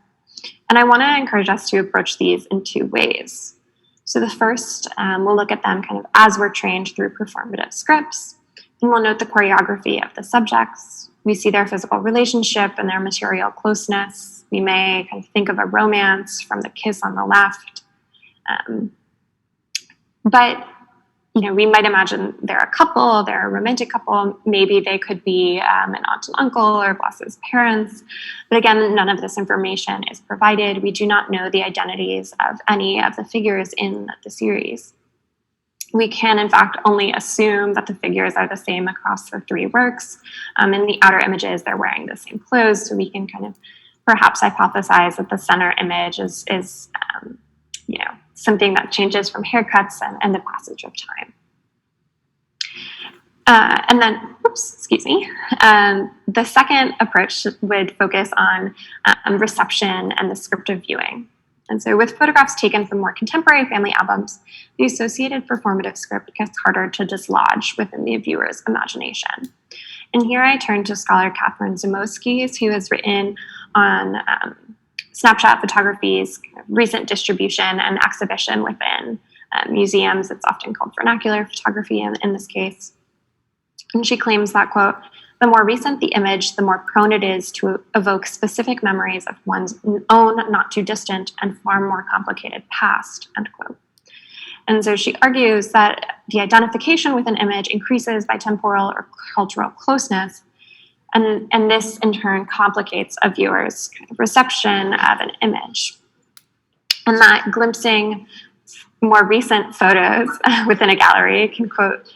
And I want to encourage us to approach these in two ways. So the first, we'll look at them kind of as we're trained through performative scripts, and we'll note the choreography of the subjects. We see their physical relationship and their material closeness. We may kind of think of a romance from the kiss on the left. But we might imagine they're a couple, they're a romantic couple. Maybe they could be an aunt and uncle or Bloss's parents. But again, none of this information is provided. We do not know the identities of any of the figures in the series. We can, in fact, only assume that the figures are the same across the three works. In the outer images, they're wearing the same clothes, so we can kind of perhaps hypothesize that the center image is something that changes from haircuts and the passage of time. And then, the second approach would focus on reception and the script of viewing. And so with photographs taken from more contemporary family albums, the associated performative script gets harder to dislodge within the viewer's imagination. And here I turn to scholar Catherine Zamoskis, who has written on snapshot photography's recent distribution and exhibition within museums. It's often called vernacular photography in this case. And she claims that, quote, "The more recent the image, the more prone it is to evoke specific memories of one's own not too distant and far more complicated past," end quote. And so she argues that the identification with an image increases by temporal or cultural closeness, and this in turn complicates a viewer's kind of reception of an image. And that glimpsing more recent photos within a gallery can, quote,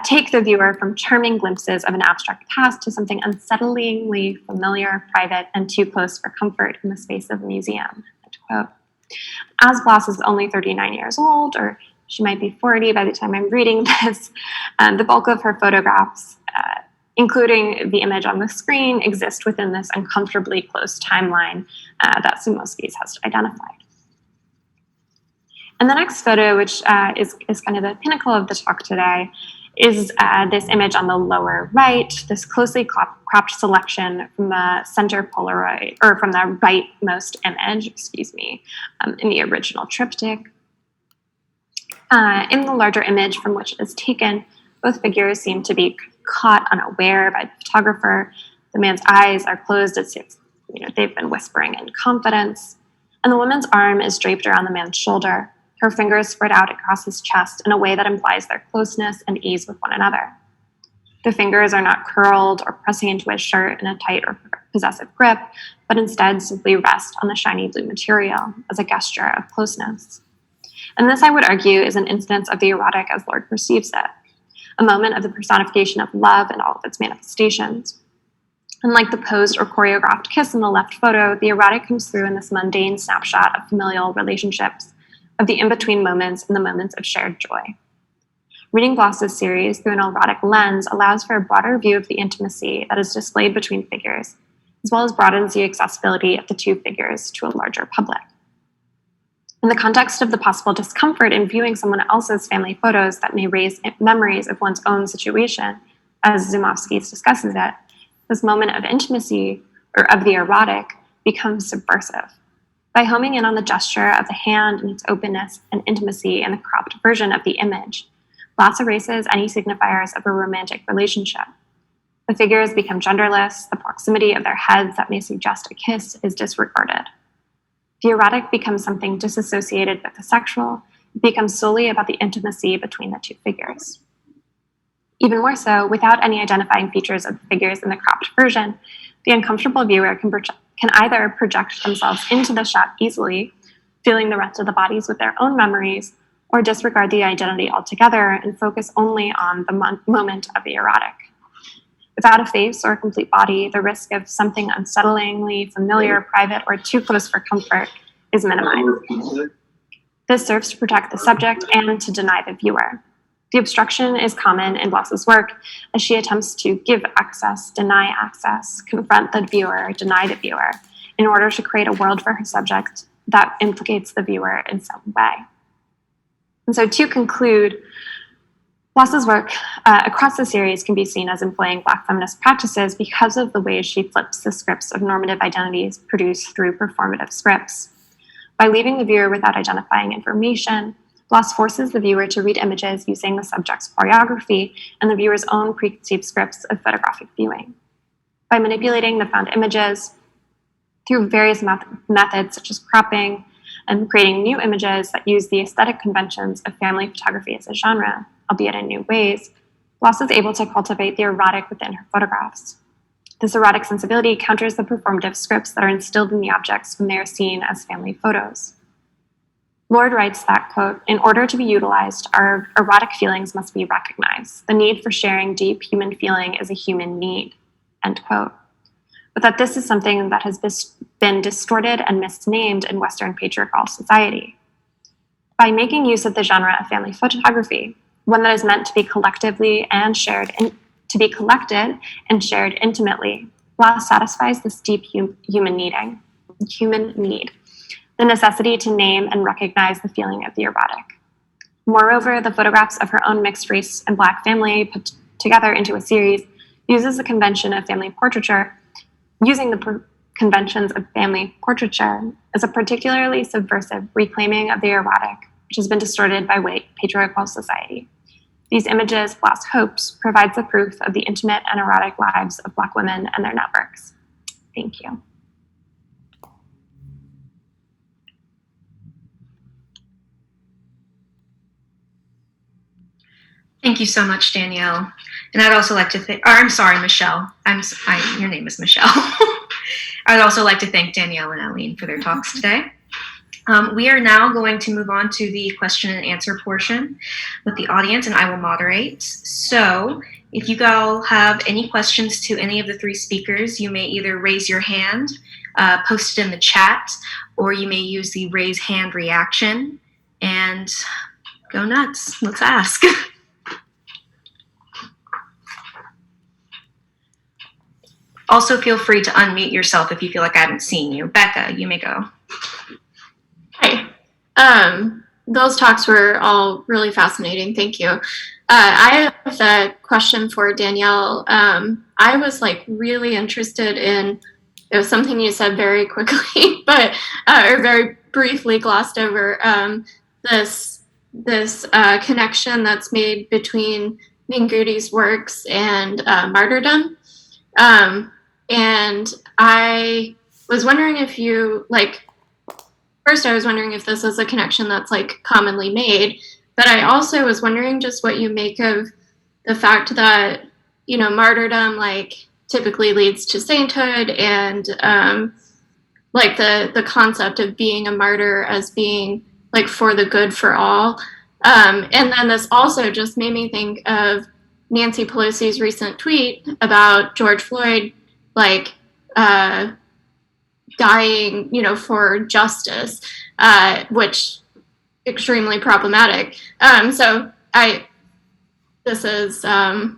take the viewer from charming glimpses of an abstract past to something unsettlingly familiar, private, and too close for comfort in the space of a museum, end quote. As Bloss is only 39 years old, or she might be 40 by the time I'm reading this, the bulk of her photographs, including the image on the screen, exist within this uncomfortably close timeline that Zamoskis has identified. And the next photo, which is kind of the pinnacle of the talk today, is this image on the lower right, this closely cropped selection from the center Polaroid, or from the rightmost image, in the original triptych. In the larger image from which it is taken, both figures seem to be caught unaware by the photographer. The man's eyes are closed as if they've been whispering in confidence, and the woman's arm is draped around the man's shoulder, her fingers spread out across his chest in a way that implies their closeness and ease with one another. The fingers are not curled or pressing into his shirt in a tight or possessive grip, but instead simply rest on the shiny blue material as a gesture of closeness. And this, I would argue, is an instance of the erotic as Lord perceives it, a moment of the personification of love in all of its manifestations. Unlike the posed or choreographed kiss in the left photo, the erotic comes through in this mundane snapshot of familial relationships, of the in-between moments and the moments of shared joy. Reading Bloss's series through an erotic lens allows for a broader view of the intimacy that is displayed between figures, as well as broadens the accessibility of the two figures to a larger public. In the context of the possible discomfort in viewing someone else's family photos that may raise memories of one's own situation, as Zumovsky discusses it, this moment of intimacy, or of the erotic, becomes subversive. By homing in on the gesture of the hand and its openness and intimacy in the cropped version of the image, Glass erases any signifiers of a romantic relationship. The figures become genderless, the proximity of their heads that may suggest a kiss is disregarded. The erotic becomes something disassociated with the sexual. It becomes solely about the intimacy between the two figures. Even more so, without any identifying features of the figures in the cropped version, the uncomfortable viewer can either project themselves into the shot easily, filling the rest of the bodies with their own memories, or disregard the identity altogether and focus only on the moment of the erotic. Without a face or a complete body, the risk of something unsettlingly familiar, private, or too close for comfort is minimized. This serves to protect the subject and to deny the viewer. The obstruction is common in Bloss's work as she attempts to give access, deny access, confront the viewer, deny the viewer, in order to create a world for her subject that implicates the viewer in some way. And so to conclude, Bloss's work across the series can be seen as employing Black feminist practices because of the ways she flips the scripts of normative identities produced through performative scripts. By leaving the viewer without identifying information, Bloss forces the viewer to read images using the subject's choreography and the viewer's own preconceived scripts of photographic viewing. By manipulating the found images through various methods such as cropping and creating new images that use the aesthetic conventions of family photography as a genre, albeit in new ways, Bloss is able to cultivate the erotic within her photographs. This erotic sensibility counters the performative scripts that are instilled in the objects when they are seen as family photos. Lord writes that, quote, "In order to be utilized, our erotic feelings must be recognized. The need for sharing deep human feeling is a human need," end quote. But that this is something that has been distorted and misnamed in Western patriarchal society. By making use of the genre of family photography, one that is meant to be collectively and shared, to be collected and shared intimately, Bloss satisfies this deep human need, the necessity to name and recognize the feeling of the erotic. Moreover, the photographs of her own mixed race and Black family put together into a series uses the convention of family portraiture, using the conventions of family portraiture as a particularly subversive reclaiming of the erotic, which has been distorted by white patriarchal society. These images, Bloss hopes, provides the proof of the intimate and erotic lives of Black women and their networks. Thank you. Thank you so much, Danielle. And I'd also like to thank, I'm sorry, Michelle. Your name is Michelle. I'd also like to thank Danielle and Aline for their talks today. We are now going to move on to the question and answer portion with the audience, and I will moderate. So if you all have any questions to any of the three speakers, you may either raise your hand, post it in the chat, or you may use the raise hand reaction and go nuts. Let's ask. Also, feel free to unmute yourself if you feel like I haven't seen you. Becca, you may go. Hi. Those talks were all really fascinating. Thank you. I have a question for Danielle. I was really interested in, it was something you said very quickly, but or very briefly glossed over, this connection that's made between Nengudi's works and martyrdom. And I was wondering if you, first I was wondering if this is a connection that's commonly made, but I also was wondering just what you make of the fact that, martyrdom typically leads to sainthood, and the concept of being a martyr as being for the good for all. And then this also just made me think of Nancy Pelosi's recent tweet about George Floyd dying, for justice, which extremely problematic. So this is a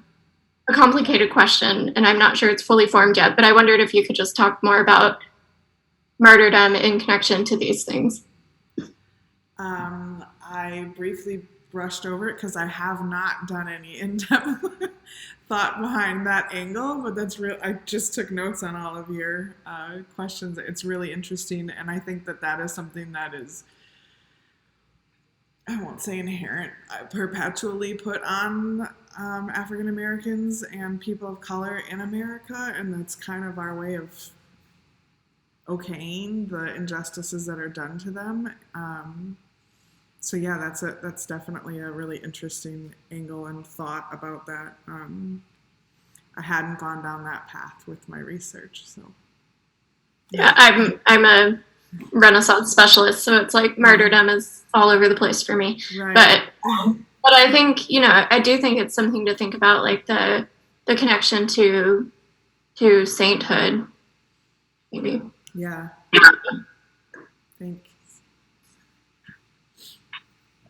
complicated question, and I'm not sure it's fully formed yet, but I wondered if you could just talk more about martyrdom in connection to these things. I briefly brushed over it because I have not done any in-depth thought behind that angle, but that's real. I just took notes on all of your questions. It's really interesting, and I think that that is something that is, I won't say inherent, perpetually put on African Americans and people of color in America, and that's kind of our way of okaying the injustices that are done to them. So yeah, that's definitely a really interesting angle and thought about that. I hadn't gone down that path with my research, so. Yeah, I'm a Renaissance specialist, so it's like martyrdom is all over the place for me. Right. But I think, I do think it's something to think about, like the connection to sainthood, maybe. Yeah. Thanks.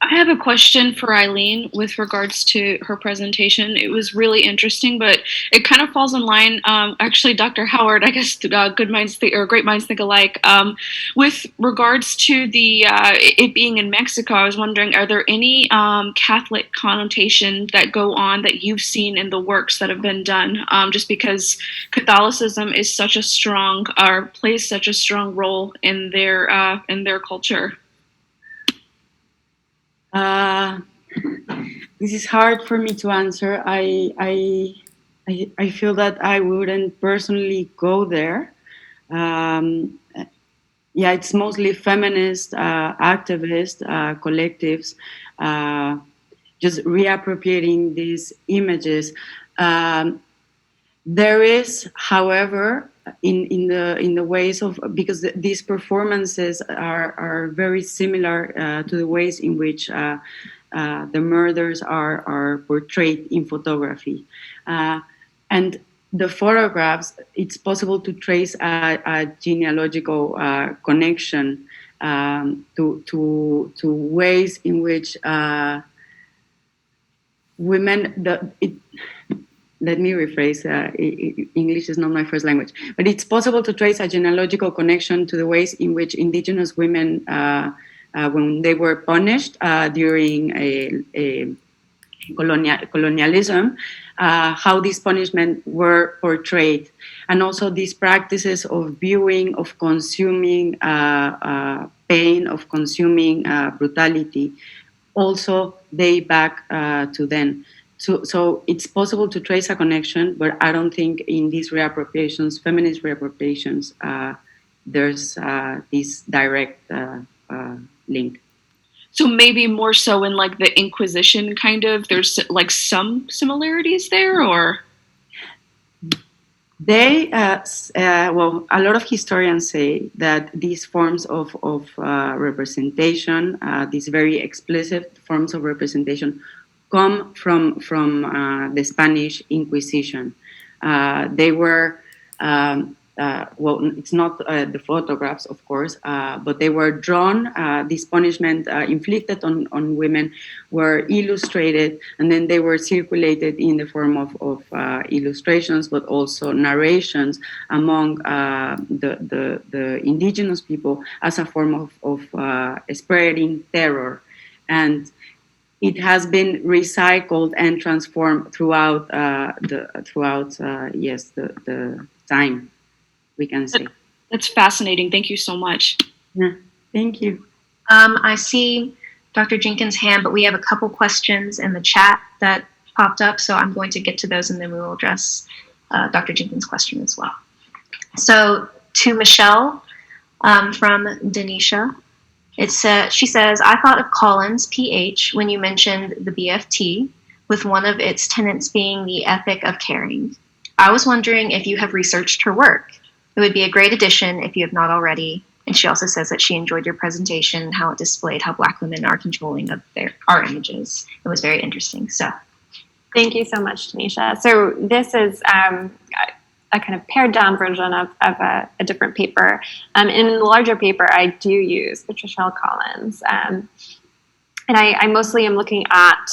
I have a question for Eileen with regards to her presentation. It was really interesting, but it kind of falls in line. Actually, Dr. Howard, I guess good minds think, or great minds think alike. With regards to the it being in Mexico, I was wondering, are there any Catholic connotations that go on that you've seen in the works that have been done? Just because Catholicism is such a strong, or plays such a strong role in their culture. This is hard for me to answer. I feel that I wouldn't personally go there. Yeah, it's mostly feminist, activist collectives, just reappropriating these images. There is, however, in the ways of, because these performances are very similar to the ways in which the murders are portrayed in photography, and the photographs. It's possible to trace a genealogical connection to ways in which women. Let me rephrase, English is not my first language, but it's possible to trace a genealogical connection to the ways in which indigenous women, when they were punished during colonialism, how these punishments were portrayed. And also these practices of viewing, of consuming pain, of consuming brutality, also date back to then. So it's possible to trace a connection, but I don't think in these reappropriations, feminist reappropriations, there's this direct link. So maybe more so in like the Inquisition kind of, there's like some similarities there, or? They, well, a lot of historians say that these forms of representation, these very explicit forms of representation, come from the Spanish Inquisition. They were, well, it's not the photographs, of course, but they were drawn. This punishment inflicted on women were illustrated, and then they were circulated in the form of illustrations, but also narrations among the indigenous people as a form of spreading terror. And it has been recycled and transformed throughout the time, we can say. That's fascinating. Thank you so much. Yeah, thank you. I see Dr. Jenkins' hand, but we have a couple questions in the chat that popped up, so I'm going to get to those and then we will address Dr. Jenkins' question as well. So to Michelle from Denisha. She says, I thought of Collins, PH, when you mentioned the BFT, with one of its tenets being the ethic of caring. I was wondering if you have researched her work. It would be a great addition if you have not already. And she also says that she enjoyed your presentation and how it displayed how Black women are controlling of our images. It was very interesting. So, thank you so much, Tanisha. So this is a kind of pared down version of a different paper. In the larger paper, I do use Patricia L. Collins. And I mostly am looking at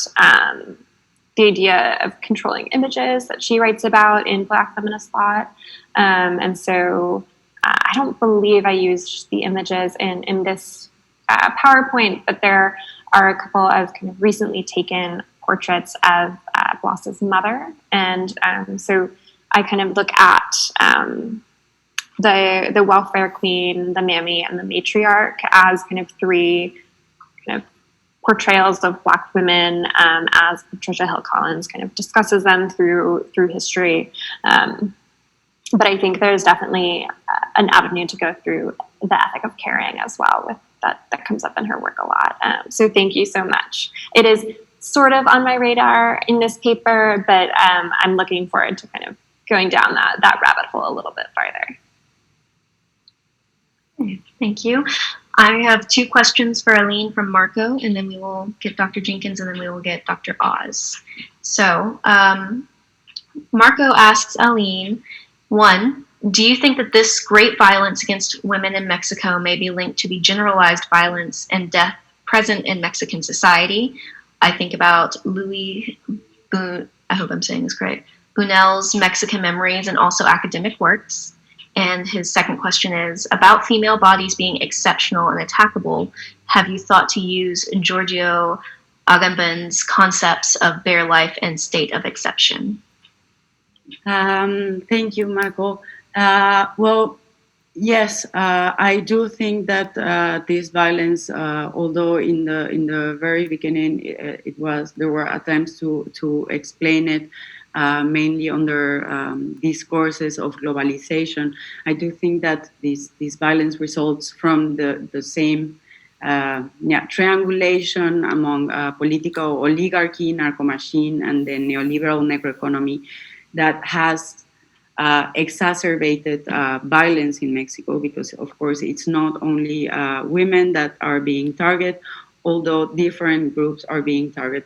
the idea of controlling images that she writes about in Black feminist thought. And so I don't believe I used the images in this PowerPoint, but there are a couple of kind of recently taken portraits of Bloss's mother. And so I kind of look at the welfare queen, the mammy, and the matriarch as kind of three kind of portrayals of Black women, as Patricia Hill Collins kind of discusses them through history. But I think there's definitely an avenue to go through the ethic of caring as well. With that comes up in her work a lot. So thank you so much. It is sort of on my radar in this paper, but I'm looking forward to kind of going down that rabbit hole a little bit farther. Thank you. I have two questions for Aline from Marco, and then we will get Dr. Jenkins, and then we will get Dr. Oz. So Marco asks Aline, one, do you think that this great violence against women in Mexico may be linked to the generalized violence and death present in Mexican society? I think about Louis, I hope I'm saying this correct, Buñuel's Mexican Memories and also academic works. And his second question is, about female bodies being exceptional and attackable, have you thought to use Giorgio Agamben's concepts of bare life and state of exception? Thank you, Marco. Well, yes, I do think that this violence, although in the very beginning there were attempts to explain it mainly under discourses of globalization. I do think that this violence results from the same triangulation among political oligarchy, narco machine, and the neoliberal necroeconomy that has exacerbated violence in Mexico, because of course it's not only women that are being targeted, although different groups are being targeted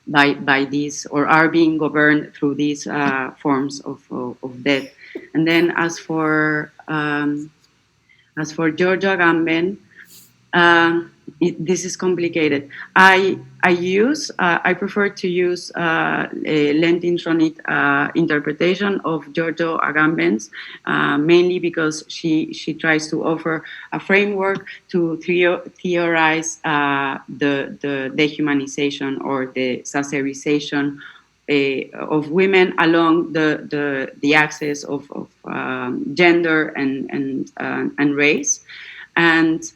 by these, or are being governed through these forms of death. And then as for Giorgio Agamben, this is complicated. I prefer to use Lentin-Ronit interpretation of Giorgio Agamben's, mainly because she tries to offer a framework to theorize the dehumanization or the Caesarization of women along the axis of gender and race. And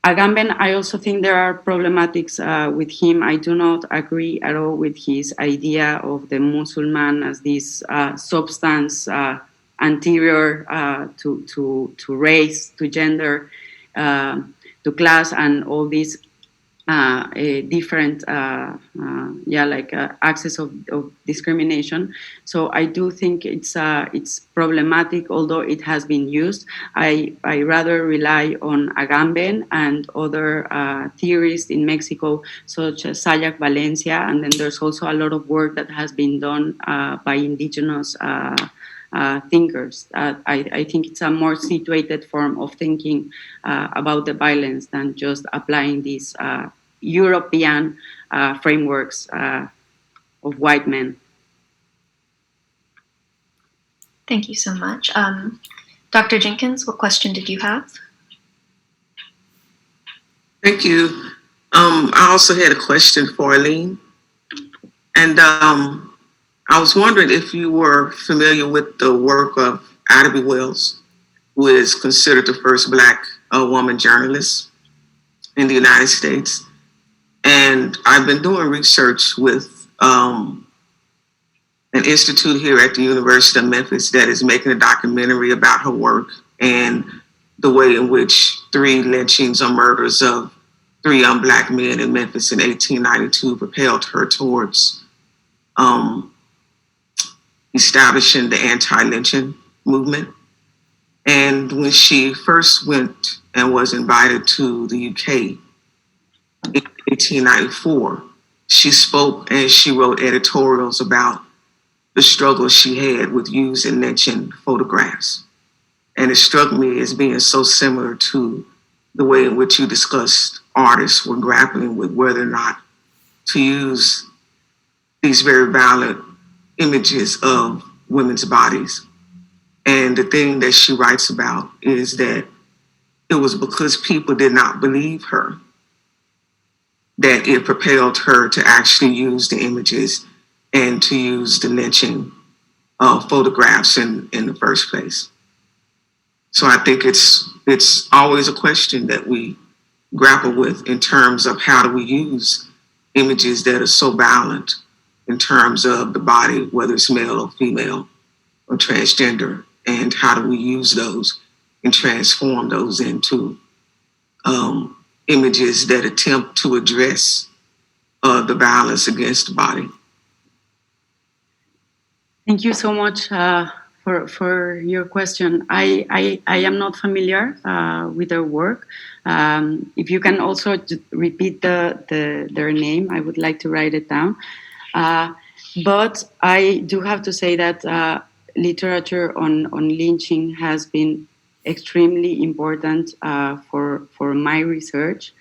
Agamben, I also think there are problematics with him. I do not agree at all with his idea of the Muslim as this substance anterior to race, to gender, to class, and all these different axes of discrimination. So I do think it's problematic, although it has been used. I rather rely on Agamben and other theorists in Mexico, such as Sayak Valencia, and then there's also a lot of work that has been done by indigenous thinkers. I think it's a more situated form of thinking about the violence than just applying these European frameworks of white men. Thank you so much. Dr. Jenkins, what question did you have? Thank you. I also had a question for Aline. And I was wondering if you were familiar with the work of Ida B. Wells, who is considered the first Black woman journalist in the United States. And I've been doing research with an institute here at the University of Memphis that is making a documentary about her work and the way in which 3 lynchings or murders of 3 young Black men in Memphis in 1892 propelled her towards establishing the anti-lynching movement. And when she first went and was invited to the UK in 1894, she spoke and she wrote editorials about the struggle she had with using lynching photographs. And it struck me as being so similar to the way in which you discussed artists were grappling with whether or not to use these very violent images of women's bodies. And the thing that she writes about is that it was because people did not believe her that it propelled her to actually use the images and to use the lynching photographs in the first place. So I think it's always a question that we grapple with in terms of how do we use images that are so violent in terms of the body, whether it's male or female or transgender, and how do we use those and transform those into images that attempt to address the violence against the body. Thank you so much for your question. I am not familiar with their work. If you can also repeat their name, I would like to write it down. But I do have to say that literature on lynching has been extremely important for my research.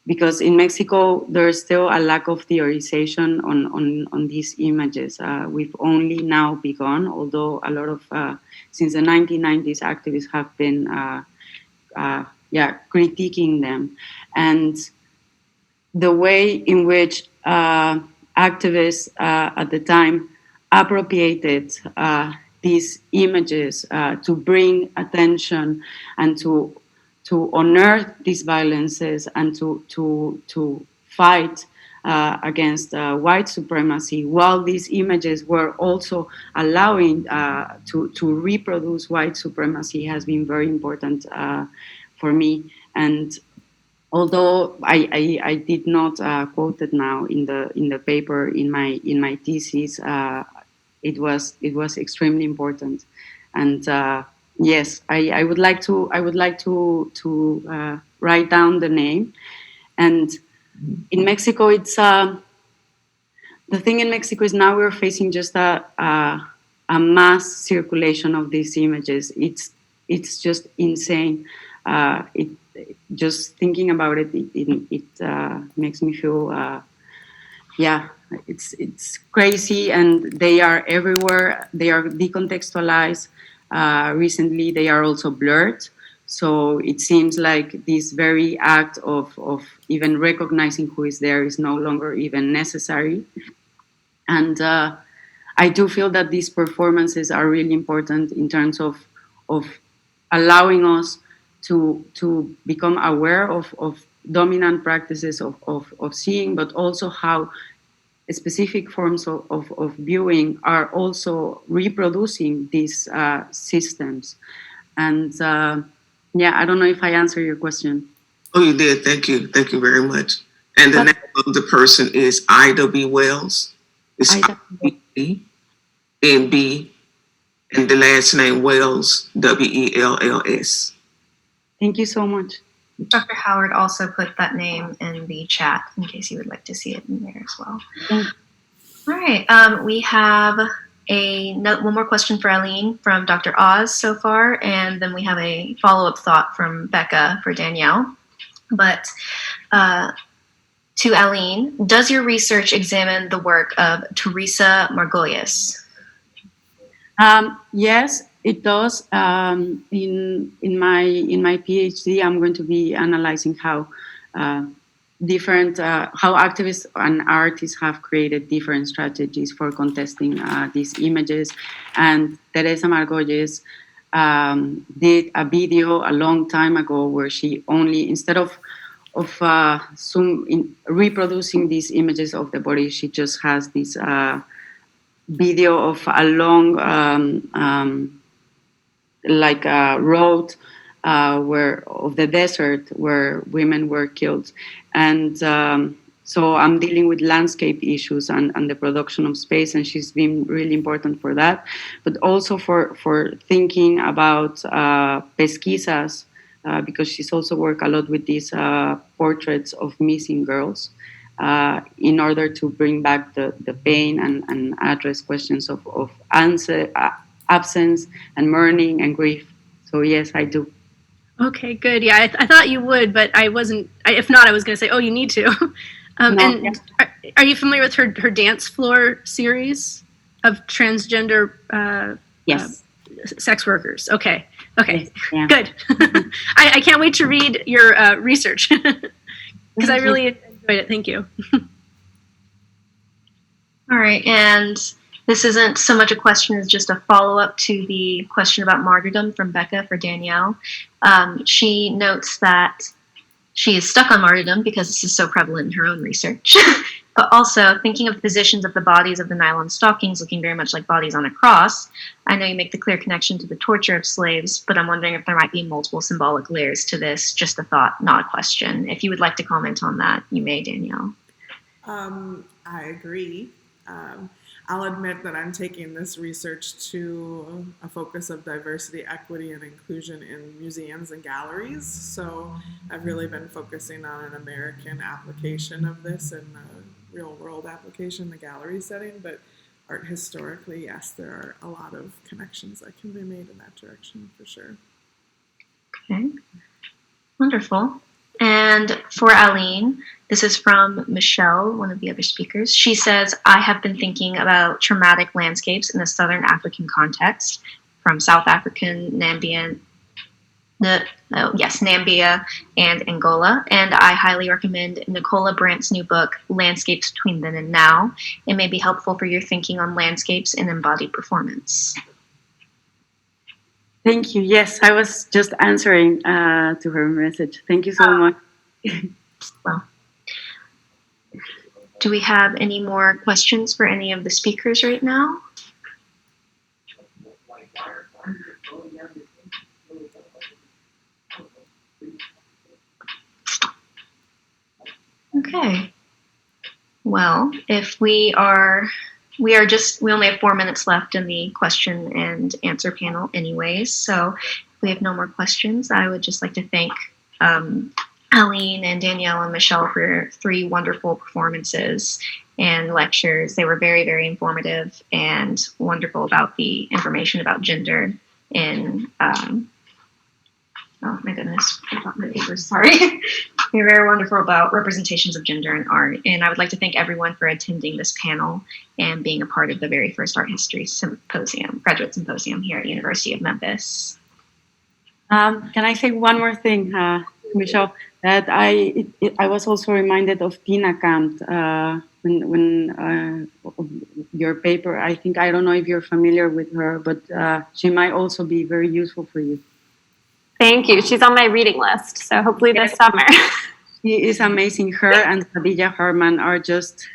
Because in Mexico, there's still a lack of theorization on these images. We've only now begun, although a lot of, since the 1990s, activists have been critiquing them. And the way in which activists at the time appropriated these images to bring attention and to unearth these violences and to fight against white supremacy, while these images were also allowing to reproduce white supremacy, has been very important for me. And although I did not quote it now in the paper in my thesis, it was extremely important. And yes, I would like to write down the name. And in Mexico, it's the thing in Mexico is now we're facing just a mass circulation of these images. It's just insane. Just thinking about it makes me feel it's crazy, and they are everywhere. They are decontextualized. Recently, they are also blurred. So it seems like this very act of even recognizing who is there is no longer even necessary. And I do feel that these performances are really important in terms of allowing us to become aware of dominant practices of seeing, but also how specific forms of viewing are also reproducing these systems. And I don't know if I answered your question. Oh, you did. Thank you. Thank you very much. And the name of the person is I.W. Wells. It's I-W-E-N-B, and the last name Wells, W-E-L-L-S. Thank you so much. Dr. Howard also put that name in the chat in case you would like to see it in there as well. All right. We have one more question for Eileen from Dr. Oz so far, and then we have a follow-up thought from Becca for Danielle. But to Eileen, does your research examine the work of Teresa Margolles? Yes, it does. In my PhD, I'm going to be analyzing how how activists and artists have created different strategies for contesting these images. And Teresa Margolles did a video a long time ago where she only, instead of reproducing these images of the body, she just has this video of a long road of the desert where women were killed. And so I'm dealing with landscape issues and the production of space, and she's been really important for that, but also for thinking about pesquisas, because she's also worked a lot with these portraits of missing girls in order to bring back the pain and address questions of absence and mourning and grief. So yes, I do. Okay, good. Yeah, I thought you would, but I wasn't. If not, I was going to say, oh, you need to. Are you familiar with her dance floor series of transgender Yes. sex workers. Okay. Yeah. Good. I can't wait to read your research because I really enjoyed it. Thank you. All right, and this isn't so much a question as just a follow-up to the question about martyrdom from Becca for Danielle. She notes that she is stuck on martyrdom because this is so prevalent in her own research, but also thinking of the positions of the bodies of the nylon stockings looking very much like bodies on a cross. I know you make the clear connection to the torture of slaves, but I'm wondering if there might be multiple symbolic layers to this. Just a thought, not a question. If you would like to comment on that, you may, Danielle. I agree. I'll admit that I'm taking this research to a focus of diversity, equity, and inclusion in museums and galleries. So I've really been focusing on an American application of this and a real world application in the gallery setting. But art historically, yes, there are a lot of connections that can be made in that direction for sure. Okay, wonderful. And for Aline, this is from Michelle, one of the other speakers. She says, I have been thinking about traumatic landscapes in the Southern African context, from South African, Namibia and Angola. And I highly recommend Nicola Brandt's new book, Landscapes Between Then and Now. It may be helpful for your thinking on landscapes and embodied performance. Thank you. Yes, I was just answering to her message. Thank you so much. Well, do we have any more questions for any of the speakers right now? Okay. Well, if we only have 4 minutes left in the question and answer panel anyways. So if we have no more questions, I would just like to thank Aline and Danielle and Michelle for 3 wonderful performances and lectures. They were very, very informative and wonderful about the information about gender in, oh my goodness, I got my papers, sorry. They're very wonderful about representations of gender in art. And I would like to thank everyone for attending this panel and being a part of the very first art history symposium, graduate symposium here at University of Memphis. Can I say one more thing, Michelle? That I was also reminded of Tina Kant when your paper. I don't know if you're familiar with her, but she might also be very useful for you. Thank you. She's on my reading list, so hopefully this summer. She is amazing. Her and Khadija Harman are just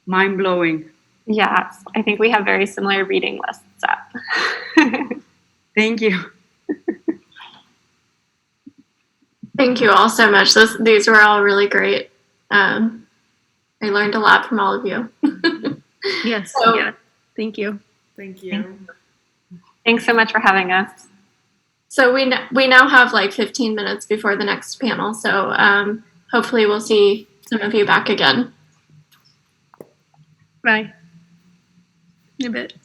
mind-blowing. Yes, I think we have very similar reading lists up. Thank you. Thank you all so much. These were all really great. I learned a lot from all of you. Yes. So, yeah. Thank you. Thank you. Thanks so much for having us. So we now have like 15 minutes before the next panel. So hopefully we'll see some of you back again. Bye. In a bit.